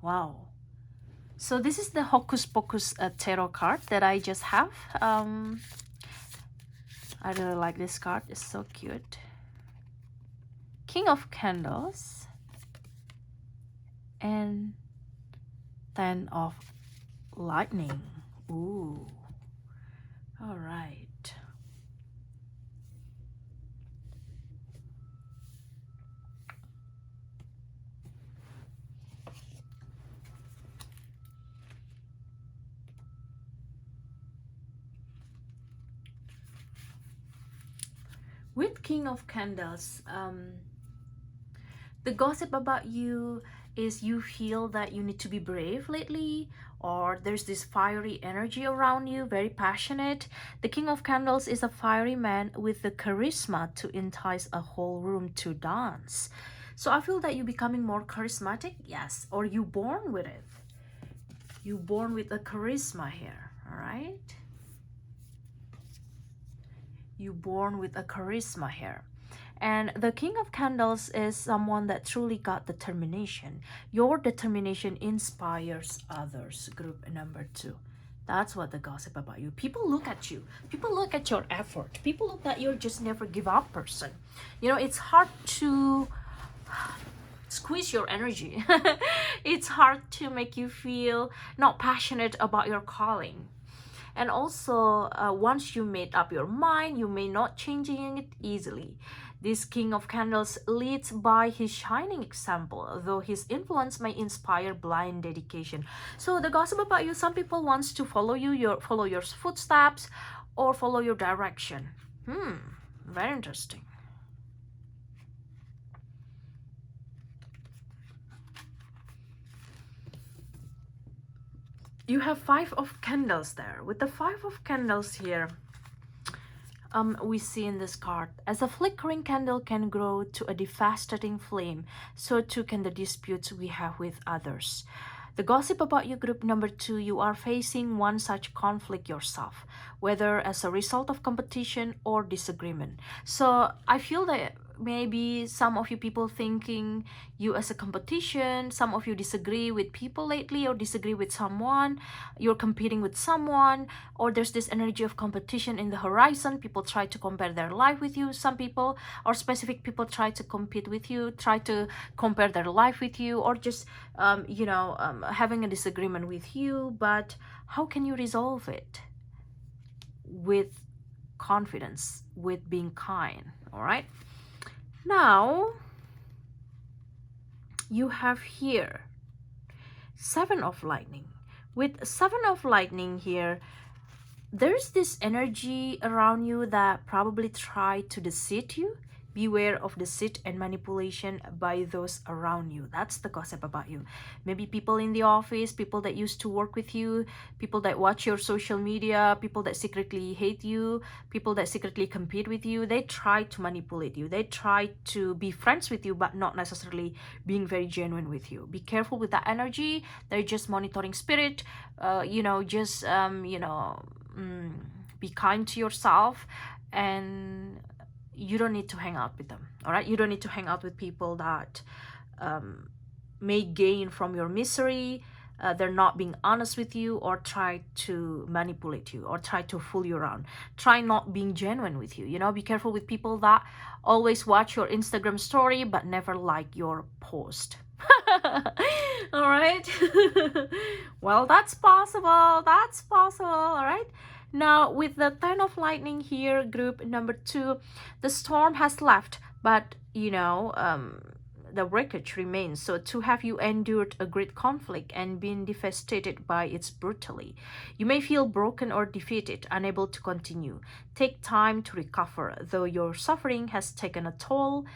Wow. So this is the Hocus Pocus tarot card that I just have. I really like this card. It's so cute. King of Candles and 10 of Lightning. Ooh. All right. With King of Candles, the gossip about you is you feel that you need to be brave lately, or there's this fiery energy around you, very passionate. The King of Candles is a fiery man with the charisma to entice a whole room to dance. So I feel that you're becoming more charismatic, yes, or you born with it. You born with a charisma here, all right? You born with a charisma here. And the King of Candles is someone that truly got determination. Your determination inspires others, group number 2. That's what the gossip about you. People look at you. People look at your effort. People look that you're just never give up person. It's hard to squeeze your energy. It's hard to make you feel not passionate about your calling. And also, once you made up your mind, you may not changing it easily. This King of Candles leads by his shining example, though his influence may inspire blind dedication. So the gossip about you, some people wants to follow you, follow your footsteps, or follow your direction. Very interesting. You have 5 of Candles there. With the 5 of Candles here, we see in this card, as a flickering candle can grow to a devastating flame, so too can the disputes we have with others. The gossip about you, group number 2, you are facing one such conflict yourself, whether as a result of competition or disagreement. So I feel that maybe some of you people thinking you as a competition, some of you disagree with people lately or disagree with someone, you're competing with someone, or there's this energy of competition in the horizon. People try to compare their life with you, some people or specific people try to compete with you, try to compare their life with you, or just having a disagreement with you. But how can you resolve it? With confidence, with being kind. All right, now you have here 7 of Lightning. With 7 of Lightning here, there's this energy around you that probably try to deceive you. Beware of deceit and manipulation by those around you. That's the gossip about you. Maybe people in the office, people that used to work with you, people that watch your social media, people that secretly hate you, people that secretly compete with you. They try to manipulate you. They try to be friends with you, but not necessarily being very genuine with you. Be careful with that energy. They're just monitoring spirit. Be kind to yourself, and you don't need to hang out with them. All right, you don't need to hang out with people that may gain from your misery. They're not being honest with you, or try to manipulate you, or try to fool you around. Try not being genuine with you. Be careful with people that always watch your Instagram story but never like your post. All right. Well, that's possible. All right. Now, with the 10 of Lightning here, group number 2, the storm has left, but the wreckage remains. So to have you endured a great conflict and been devastated by its brutality, you may feel broken or defeated, unable to continue. Take time to recover. Though your suffering has taken a toll,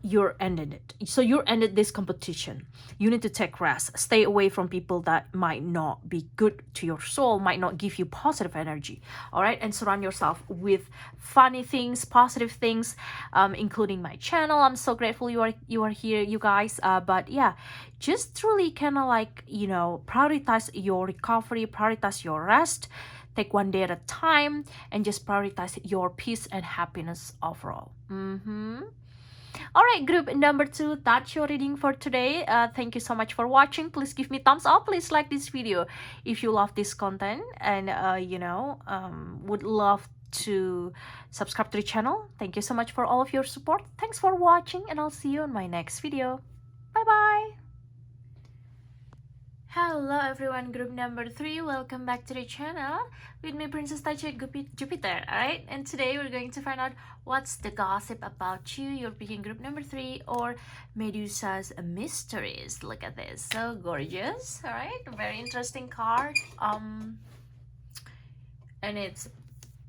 you're ended it. So you're ended this competition. You need to take rest. Stay away from people that might not be good to your soul, might not give you positive energy. All right, and surround yourself with funny things, positive things, including my channel. I'm so grateful you are here, you guys. But yeah, just truly kind of prioritize your recovery, prioritize your rest. Take one day at a time, and just prioritize your peace and happiness overall. All right, group number 2, that's your reading for today. Thank you so much for watching. Please give me thumbs up. Please like this video if you love this content, and would love to subscribe to the channel. Thank you so much for all of your support. Thanks for watching, and I'll see you in my next video. Bye bye. Hello everyone, group number 3, welcome back to the channel with me, Princess Tacha Jupiter. Alright, and today we're going to find out what's the gossip about you. You're picking group number 3, or Medusa's mysteries. Look at this, so gorgeous. Alright, very interesting card, and it's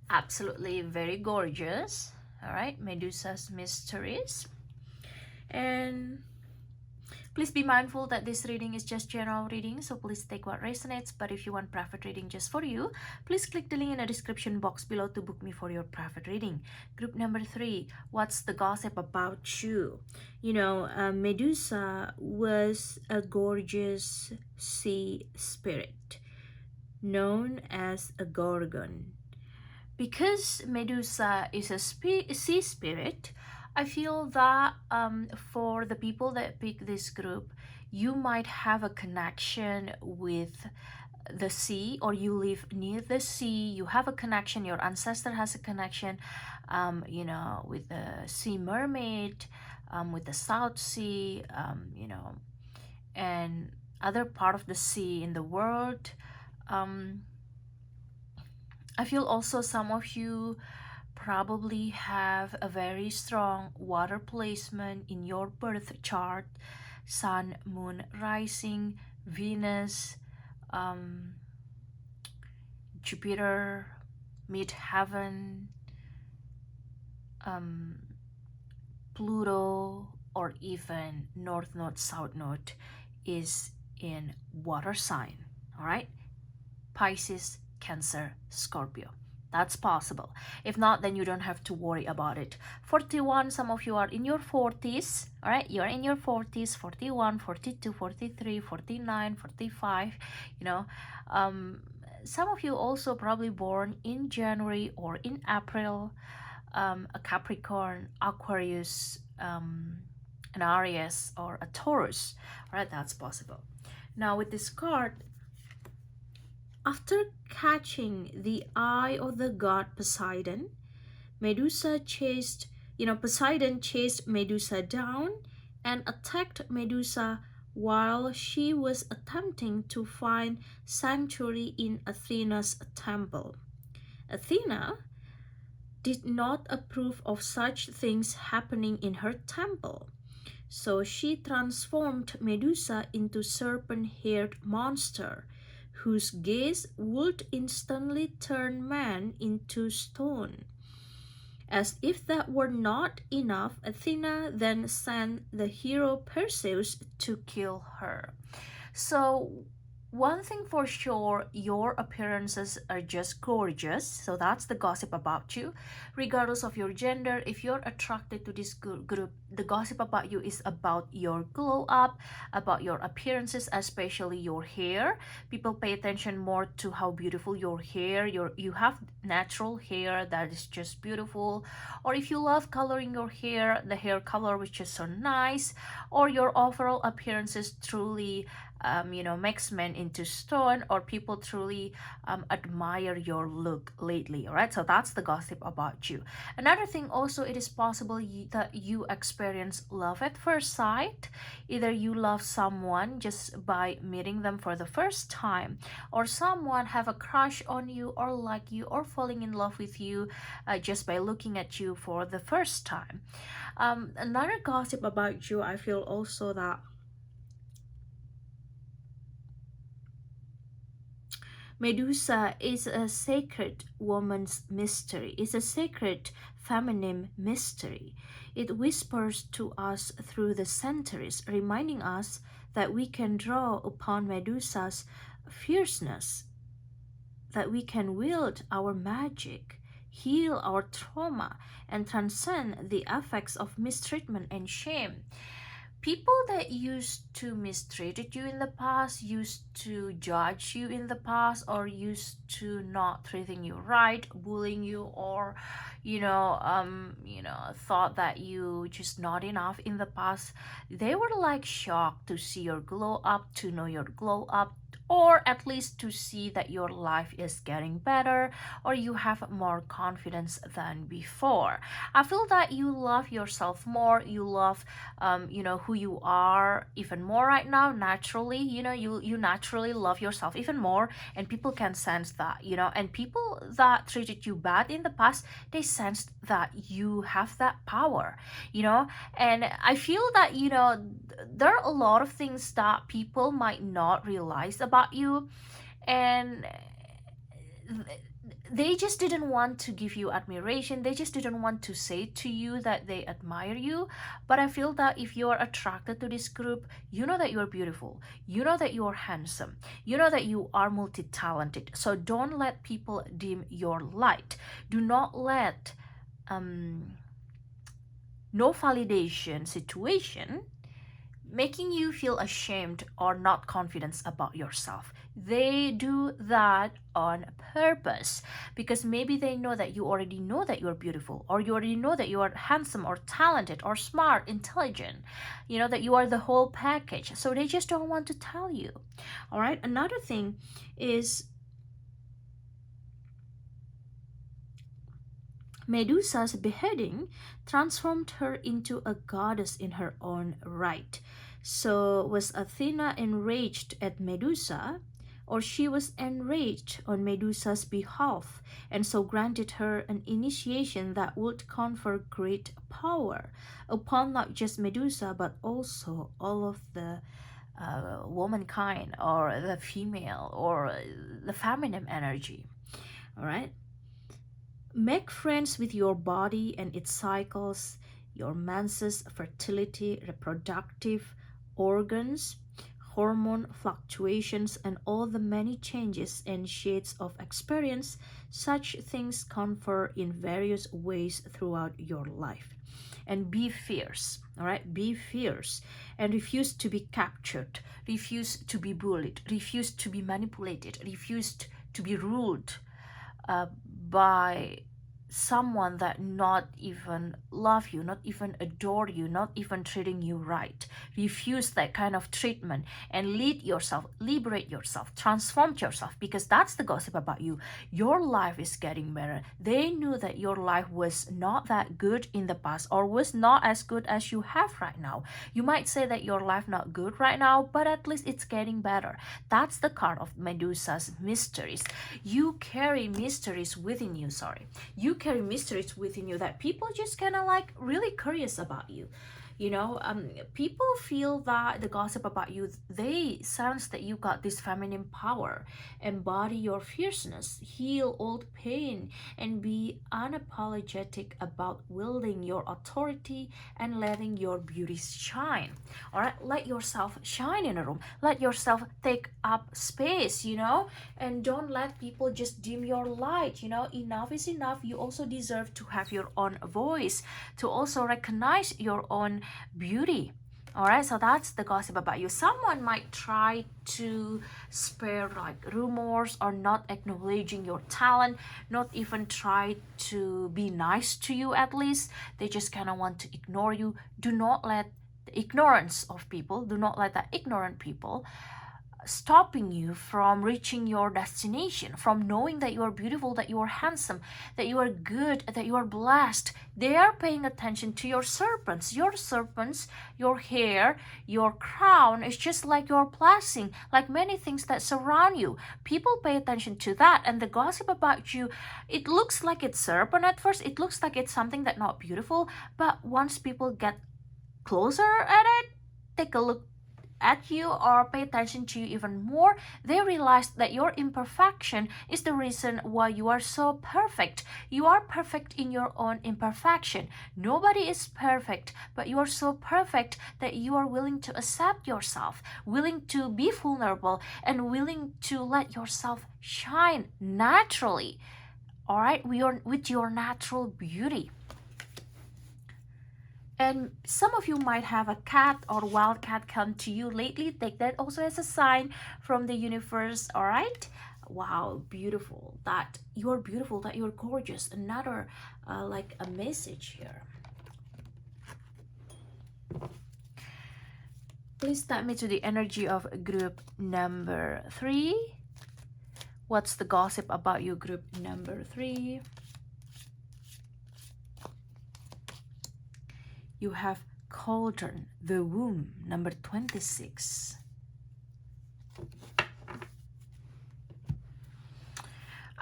absolutely very gorgeous. Alright, Medusa's mysteries. And please be mindful that this reading is just general reading, so please take what resonates. But if you want private reading just for you, please click the link in the description box below to book me for your private reading. Group number 3, what's the gossip about you? Medusa was a gorgeous sea spirit known as a gorgon. Because Medusa is a sea spirit, I feel that for the people that pick this group, you might have a connection with the sea, or you live near the sea. You have a connection, your ancestor has a connection with the sea mermaid, with the South Sea, and other part of the sea in the world. Um, I feel also some of you probably have a very strong water placement in your birth chart: Sun, Moon, Rising, Venus, um, Jupiter, Midheaven, um, Pluto, or even North Node, South Node is in water sign. All right, Pisces, Cancer, Scorpio. That's possible. If not, then you don't have to worry about it. 41, some of you are in your 40s. All right, you're in your 40s, 41, 42, 43, 49, 45. You know, some of you also probably born in January or in April. A Capricorn, Aquarius, an Aries, or a Taurus. All right, that's possible. Now with this card, after catching the eye of the god Poseidon, Poseidon chased Medusa down and attacked Medusa while she was attempting to find sanctuary in Athena's temple. Athena did not approve of such things happening in her temple. So she transformed Medusa into serpent-haired monster, whose gaze would instantly turn man into stone. As if that were not enough, Athena then sent the hero Perseus to kill her. So one thing for sure, your appearances are just gorgeous. So that's the gossip about you. Regardless of your gender, if you're attracted to this group, the gossip about you is about your glow up, about your appearances, especially your hair. People pay attention more to how beautiful your hair, you have natural hair that is just beautiful. Or if you love coloring your hair, the hair color which is so nice, or your overall appearance is truly makes men into stone, or people truly admire your look lately. All right, so that's the gossip about you. Another thing also, it is possible that you experience love at first sight. Either you love someone just by meeting them for the first time, or someone have a crush on you or like you or falling in love with you just by looking at you for the first time. Another gossip about you, I feel also that Medusa is a sacred woman's mystery, is a sacred feminine mystery. It whispers to us through the centuries, reminding us that we can draw upon Medusa's fierceness, that we can wield our magic, heal our trauma, and transcend the effects of mistreatment and shame. People that used to mistreated you in the past, used to judge you in the past, or used to not treating you right, bullying you, or thought that you just not enough in the past, they were like shocked to see your glow up, to know your glow up, or at least to see that your life is getting better, or you have more confidence than before. I feel that you love yourself more, you love who you are even more right now. Naturally, you naturally love yourself even more, and people can sense that. And people that treated you bad in the past, they sensed that you have that power. And I feel that there are a lot of things that people might not realize about you, and they just didn't want to give you admiration, they just didn't want to say to you that they admire you. But I feel that if you are attracted to this group, you know that you are beautiful, you know that you are handsome, you know that you are multi-talented. So don't let people dim your light. Do not let no validation situation making you feel ashamed or not confident about yourself. They do that on purpose because maybe they know that you already know that you're beautiful, or you already know that you are handsome or talented or smart, intelligent, that you are the whole package. So they just don't want to tell you. All right. Another thing is Medusa's beheading transformed her into a goddess in her own right. So, was Athena enraged at Medusa, or she was enraged on Medusa's behalf, and so granted her an initiation that would confer great power upon not just Medusa but also all of the womankind, or the female, or the feminine energy. All right. Make friends with your body and its cycles, your menses, fertility, reproductive organs, hormone fluctuations, and all the many changes and shades of experience such things confer in various ways throughout your life. And be fierce, all right? Be fierce and refuse to be captured, refuse to be bullied, refuse to be manipulated, refuse to be ruled by someone that not even love you, not even adore you, not even treating you right. Refuse that kind of treatment and lead yourself, liberate yourself, transform yourself, because that's the gossip about you. Your life is getting better. They knew that your life was not that good in the past, or was not as good as you have right now. You might say that your life not good right now, but at least it's getting better. That's the card of Medusa's mysteries. You carry mysteries within you, you carry mysteries within you that people just kind of like really curious about you. People feel that the gossip about you, they sense that you got this feminine power. Embody your fierceness, heal old pain, and be unapologetic about wielding your authority and letting your beauty shine. All right, let yourself shine in a room, let yourself take up space, and don't let people just dim your light. Enough is enough. You also deserve to have your own voice, to also recognize your own beauty. All right, so that's the gossip about you. Someone might try to spare like rumors, or not acknowledging your talent, not even try to be nice to you. At least they just kind of want to ignore you. Do not let the ignorance of people, do not let that ignorant people stopping you from reaching your destination, from knowing that you are beautiful, that you are handsome, that you are good, that you are blessed. They are paying attention to your serpents. Your serpents, your hair, your crown is just like your blessing, like many things that surround you. People pay attention to that, and the gossip about you, it looks like it's serpent at first. It looks like it's something that not beautiful, but once people get closer at it, take a look at you or pay attention to you even more, they realize that your imperfection is the reason why you are so perfect. You are perfect in your own imperfection. Nobody is perfect, but you are so perfect that you are willing to accept yourself, willing to be vulnerable, and willing to let yourself shine naturally. All right, with your natural beauty. And some of you might have a cat or wild cat come to you lately. Take that also as a sign from the universe, all right? Wow, beautiful. That you're beautiful, that you're gorgeous. Another like a message here. Please tap me to the energy of group number 3. What's the gossip about you, group number 3? You have cauldron, the womb, number 26.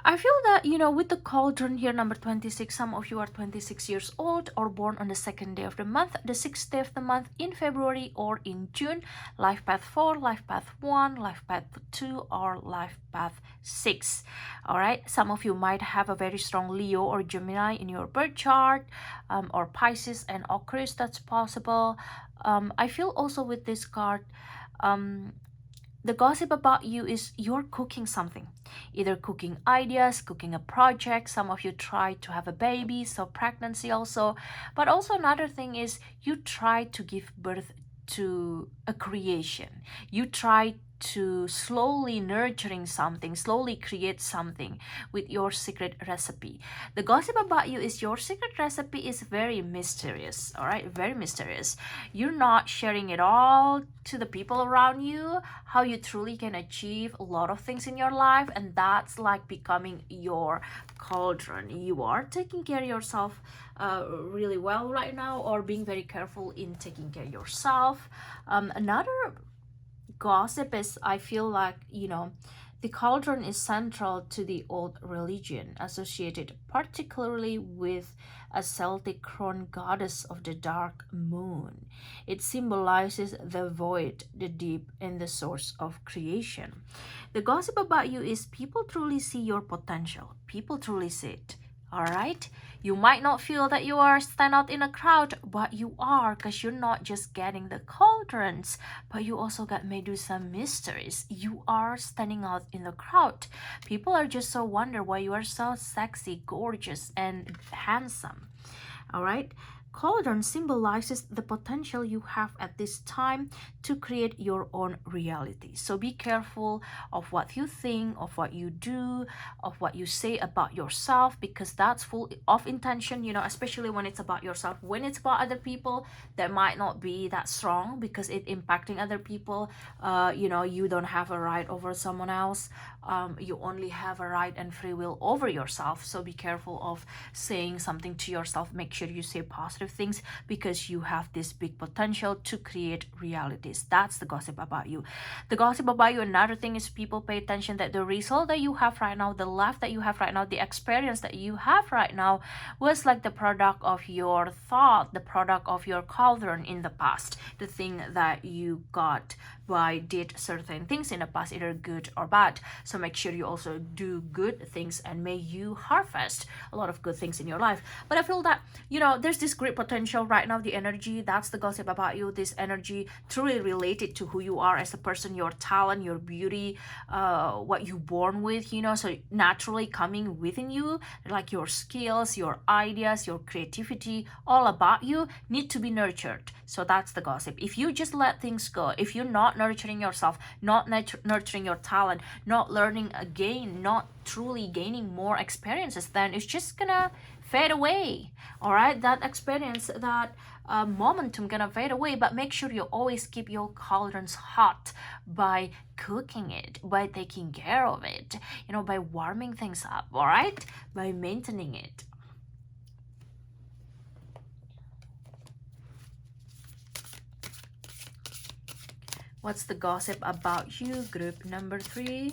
I feel that, with the cauldron here, number 26, some of you are 26 years old or born on the 2nd day of the month, the 6th day of the month, in February or in June, life path 4, life path 1, life path 2, or life path 6. All right, some of you might have a very strong Leo or Gemini in your birth chart, or Pisces and Aquarius, that's possible. I feel also with this card, the gossip about you is you're cooking something, either cooking ideas, cooking a project. Some of you try to have a baby, so pregnancy also. But also another thing is you try to give birth to a creation. You try to slowly nurturing something, slowly create something with your secret recipe. The gossip about you is your secret recipe is very mysterious, all right? Very mysterious. You're not sharing it all to the people around you, how you truly can achieve a lot of things in your life, and that's like becoming your cauldron. You are taking care of yourself really well right now, or being very careful in taking care of yourself. Another gossip is, I feel like, the cauldron is central to the old religion, associated particularly with a Celtic crone goddess of the dark moon. It symbolizes the void, the deep, and the source of creation. The gossip about you is people truly see your potential. People truly see it. All right? You might not feel that you are stand out in a crowd, but you are, because you're not just getting the cauldrons, but you also got Medusa mysteries. You are standing out in the crowd. People are just so wonder why you are so sexy, gorgeous, and handsome. All right? Cauldron symbolizes the potential you have at this time to create your own reality. So be careful of what you think, of what you do, of what you say about yourself, because that's full of intention, especially when it's about yourself. When it's about other people, that might not be that strong because it impacting other people. You don't have a right over someone else. You only have a right and free will over yourself. So be careful of saying something to yourself. Make sure you say positive things, because you have this big potential to create realities. That's the gossip about you. The gossip about you, another thing is people pay attention that the result that you have right now, the life that you have right now, the experience that you have right now was like the product of your thought, the product of your cauldron in the past, the thing that you got by did certain things in the past, either good or bad. So make sure you also do good things, and may you harvest a lot of good things in your life. But I feel that, there's this great potential right now, the energy, that's the gossip about you. This energy truly related to who you are as a person, your talent, your beauty, what you born with, so naturally coming within you, like your skills, your ideas, your creativity, all about you need to be nurtured. So that's the gossip. If you just let things go, if you're not nurturing yourself, not nurturing your talent, not learning again, not truly gaining more experiences, then it's just gonna fade away. All right, that experience, that momentum gonna fade away. But make sure you always keep your cauldrons hot by cooking it, by taking care of it, by warming things up. All right, by maintaining it. What's the gossip about you, group number 3?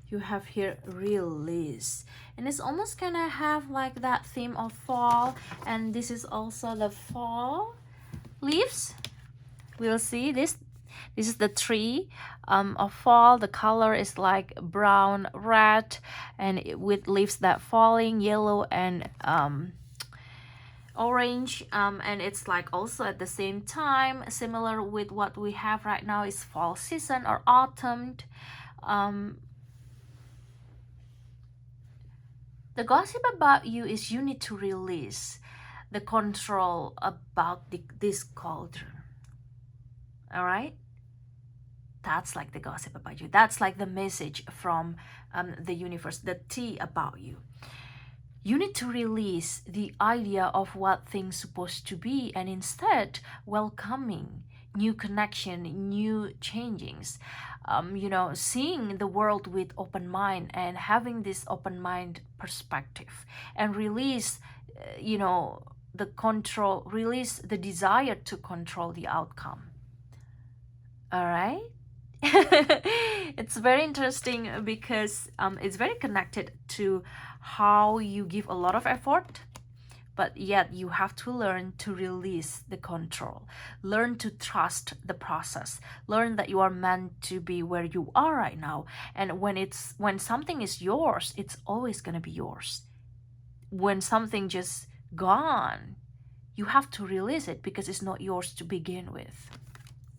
You have here release, and it's almost gonna have like that theme of fall, and this is also the fall leaves. We'll see this is the tree of fall. The color is like brown, red, and with leaves that falling, yellow and orange, and it's like also at the same time similar with what we have right now is fall season or autumn. The gossip about you is you need to release the control about this cauldron. All right, that's like the gossip about you. That's like the message from the universe, the tea about you. You need to release the idea of what things supposed to be, and instead welcoming new connection, new changings. Seeing the world with open mind and having this open mind perspective, and release, the control, release the desire to control the outcome. All right. It's very interesting because it's very connected to how you give a lot of effort, but yet you have to learn to release the control, learn to trust the process, learn that you are meant to be where you are right now. And when something is yours, it's always going to be yours. When something just gone, you have to release it because it's not yours to begin with.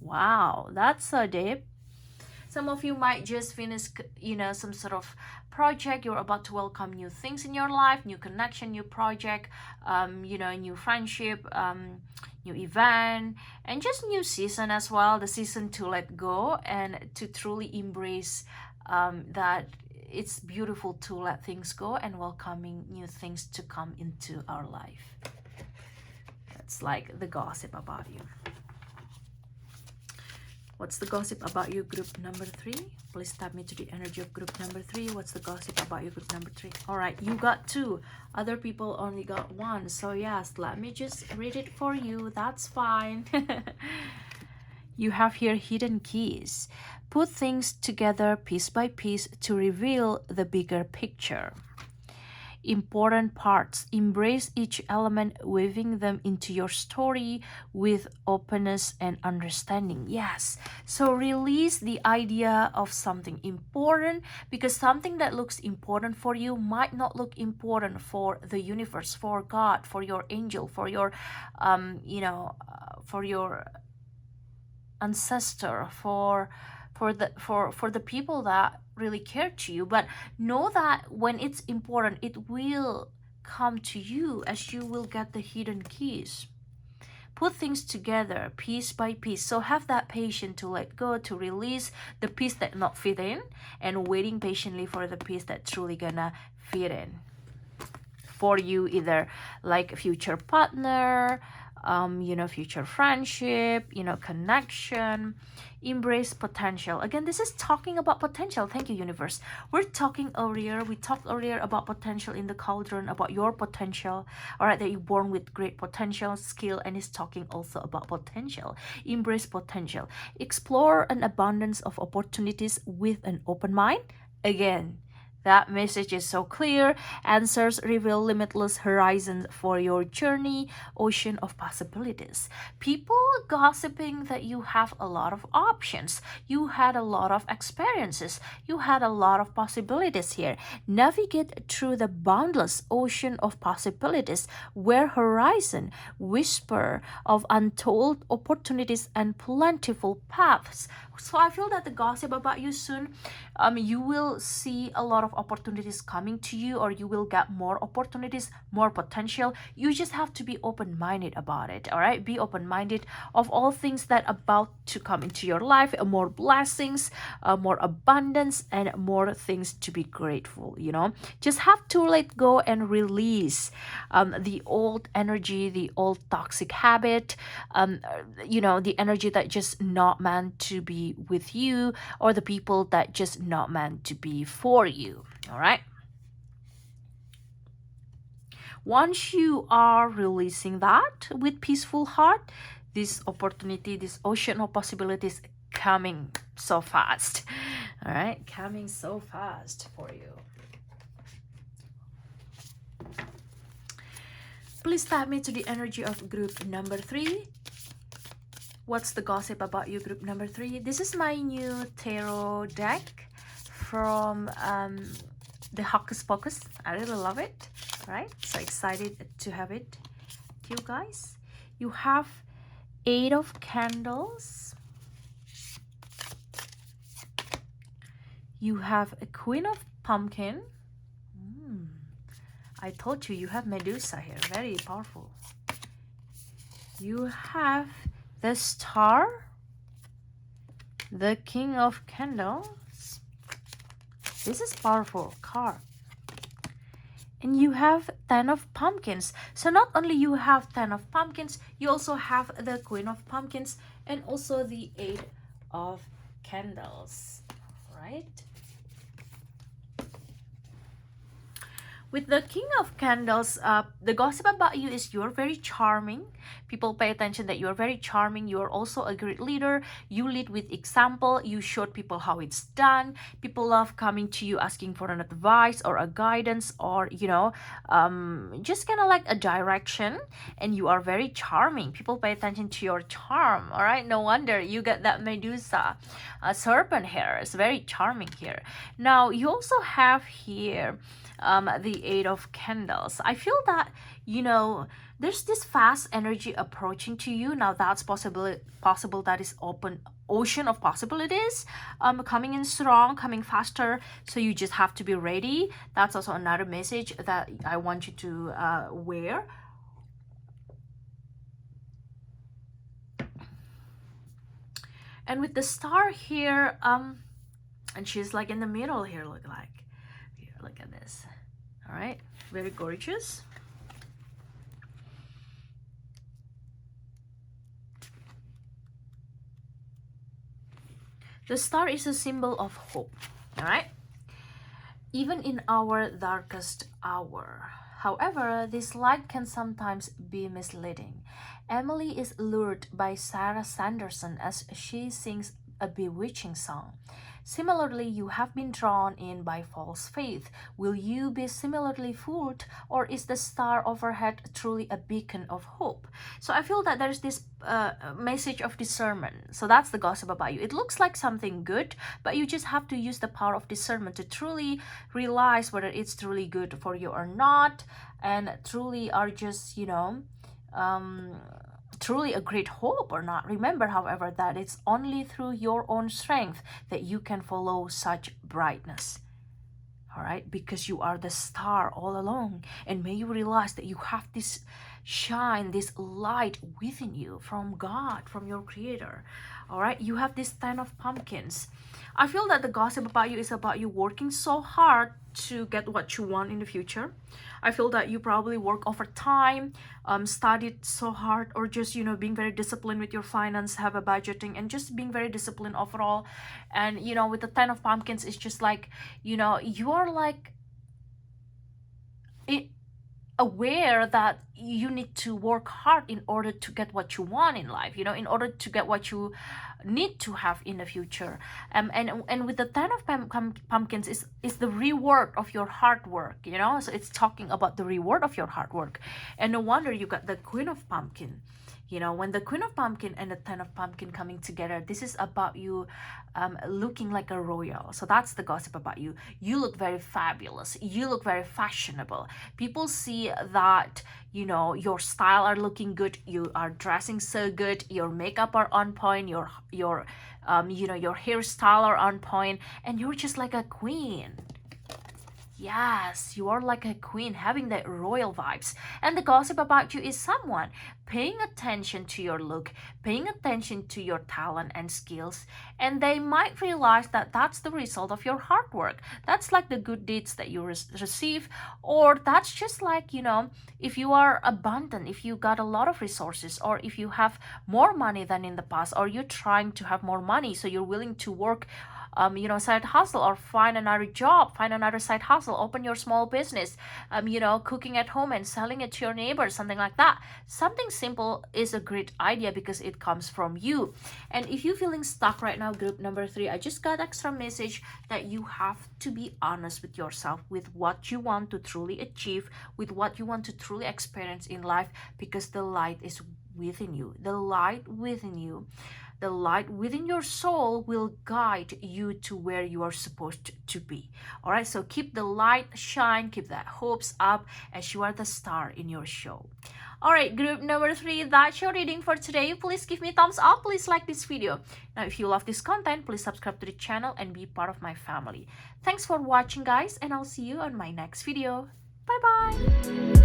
Wow, that's so deep. Some of you might just finish, you know, some sort of project. You're about to welcome new things in your life, new connection, new project, you know, new friendship, new event, and just new season as well. The season to let go and to truly embrace that it's beautiful to let things go and welcoming new things to come into our life. That's like the gossip about you. What's the gossip about you, group number 3? Please tap me to the energy of group number 3. What's the gossip about you, group number 3? All right, you got 2. Other people only got 1. So yes, let me just read it for you. That's fine. You have here hidden keys. Put things together piece by piece to reveal the bigger picture. Important parts. Embrace each element, weaving them into your story with openness and understanding. Yes. So release the idea of something important, because something that looks important for you might not look important for the universe, for God, for your angel, for your, for your ancestor, for the people that really care to you. But know that when it's important, it will come to you, as you will get the hidden keys. Put things together piece by piece. So have that patience to let go, to release the piece that not fit in, and waiting patiently for the piece that truly gonna fit in for you, either like future partner, future friendship, connection. Embrace potential. Again, this is talking about potential. Thank you, universe. We talked earlier about potential in the cauldron, about your potential. All right, that you're born with great potential, skill, and it's talking also about potential. Embrace potential. Explore an abundance of opportunities with an open mind. Again, that message is so clear. Answers reveal limitless horizons for your journey, ocean of possibilities. People gossiping that you have a lot of options. You had a lot of experiences. You had a lot of possibilities here. Navigate through the boundless ocean of possibilities, where horizon whisper of untold opportunities and plentiful paths. So I feel that the gossip about you soon, you will see a lot of opportunities coming to you, or you will get more opportunities, more potential. You just have to be open-minded about it. All right, be open-minded of all things that about to come into your life, more blessings, more abundance, and more things to be grateful. Just have to let go and release the old energy, the old toxic habit, the energy that just not meant to be with you, or the people that just not meant to be for you. All right, once you are releasing that with peaceful heart, this opportunity, this ocean of possibilities coming so fast. All right, coming so fast for you. Please tap me to the energy of group number 3. What's the gossip about you, group number 3? This is my new tarot deck from the Hocus Pocus. I really love it. Right? So excited to have it to you guys. You have 8 of Candles. You have a Queen of Pumpkin. I told you have Medusa here. Very powerful. You have the Star, the King of Candles. This is powerful card. And you have 10 of Pumpkins. So not only you have 10 of Pumpkins, you also have the Queen of Pumpkins and also the 8 of Candles. Right? With the King of Candles, the gossip about you is you're very charming. People pay attention that you're very charming. You're also a great leader. You lead with example. You showed people how it's done. People love coming to you asking for an advice or a guidance, or, just kind of like a direction. And you are very charming. People pay attention to your charm. All right. No wonder you get that Medusa serpent hair. It's very charming here. Now, you also have here the 8 of Candles. I feel that you know, there's this fast energy approaching to you. Now that's possible that is open ocean of possibilities coming in strong, coming faster, so you just have to be ready. That's also another message that I want you to wear. And with the star here, and she's like in the middle here, look at this. All right, very gorgeous. The star is a symbol of hope, all right? Even in our darkest hour. However, this light can sometimes be misleading. Emily is lured by Sarah Sanderson as she sings a bewitching song. Similarly, you have been drawn in by false faith. Will you be similarly fooled, or is the star overhead truly a beacon of hope? So I feel that there's this message of discernment. So that's the gossip about you. It looks like something good, but you just have to use the power of discernment to truly realize whether it's truly good for you or not, and truly are just, truly a great hope or not. Remember, however, that it's only through your own strength that you can follow such brightness. All right, because you are the star all along, and may you realize that you have this shine, this light within you from God, from your Creator. All right, you have this 10 of pumpkins. I feel that the gossip about you is about you working so hard to get what you want in the future. I feel that you probably work overtime, studied so hard, or just, being very disciplined with your finance, have a budgeting, and just being very disciplined overall. And, with the 10 of pumpkins, it's just like, you are like aware that you need to work hard in order to get what you want in life, in order to get what you need to have in the future. And with the 10 of pumpkins is the reward of your hard work, so it's talking about the reward of your hard work. And no wonder you got the Queen of Pumpkin. When the Queen of Pumpkin and the 10 of Pumpkin coming together, this is about you looking like a royal. So that's the gossip about you. You look very fabulous. You look very fashionable. People see that, your style are looking good. You are dressing so good. Your makeup are on point. Your hairstyle are on point. And you're just like a queen. Yes, you are like a queen, having that royal vibes. And the gossip about you is someone paying attention to your look, paying attention to your talent and skills, and they might realize that that's the result of your hard work. That's like the good deeds that you receive, or that's just like, if you are abundant, if you got a lot of resources, or if you have more money than in the past, or you're trying to have more money, so you're willing to work side hustle, or find another job, find another side hustle, open your small business, cooking at home and selling it to your neighbors, something like that. Something simple is a great idea because it comes from you. And if you're feeling stuck right now, group number 3, I just got extra message that you have to be honest with yourself, with what you want to truly achieve, with what you want to truly experience in life, because the light is within you. The light within you, the light within your soul will guide you to where you are supposed to be. All right, so keep the light shine, keep that hopes up, as you are the star in your show. All right, group number 3, that's your reading for today. Please give me a thumbs up. Please like this video. Now, if you love this content, please subscribe to the channel and be part of my family. Thanks for watching, guys, and I'll see you on my next video. Bye-bye.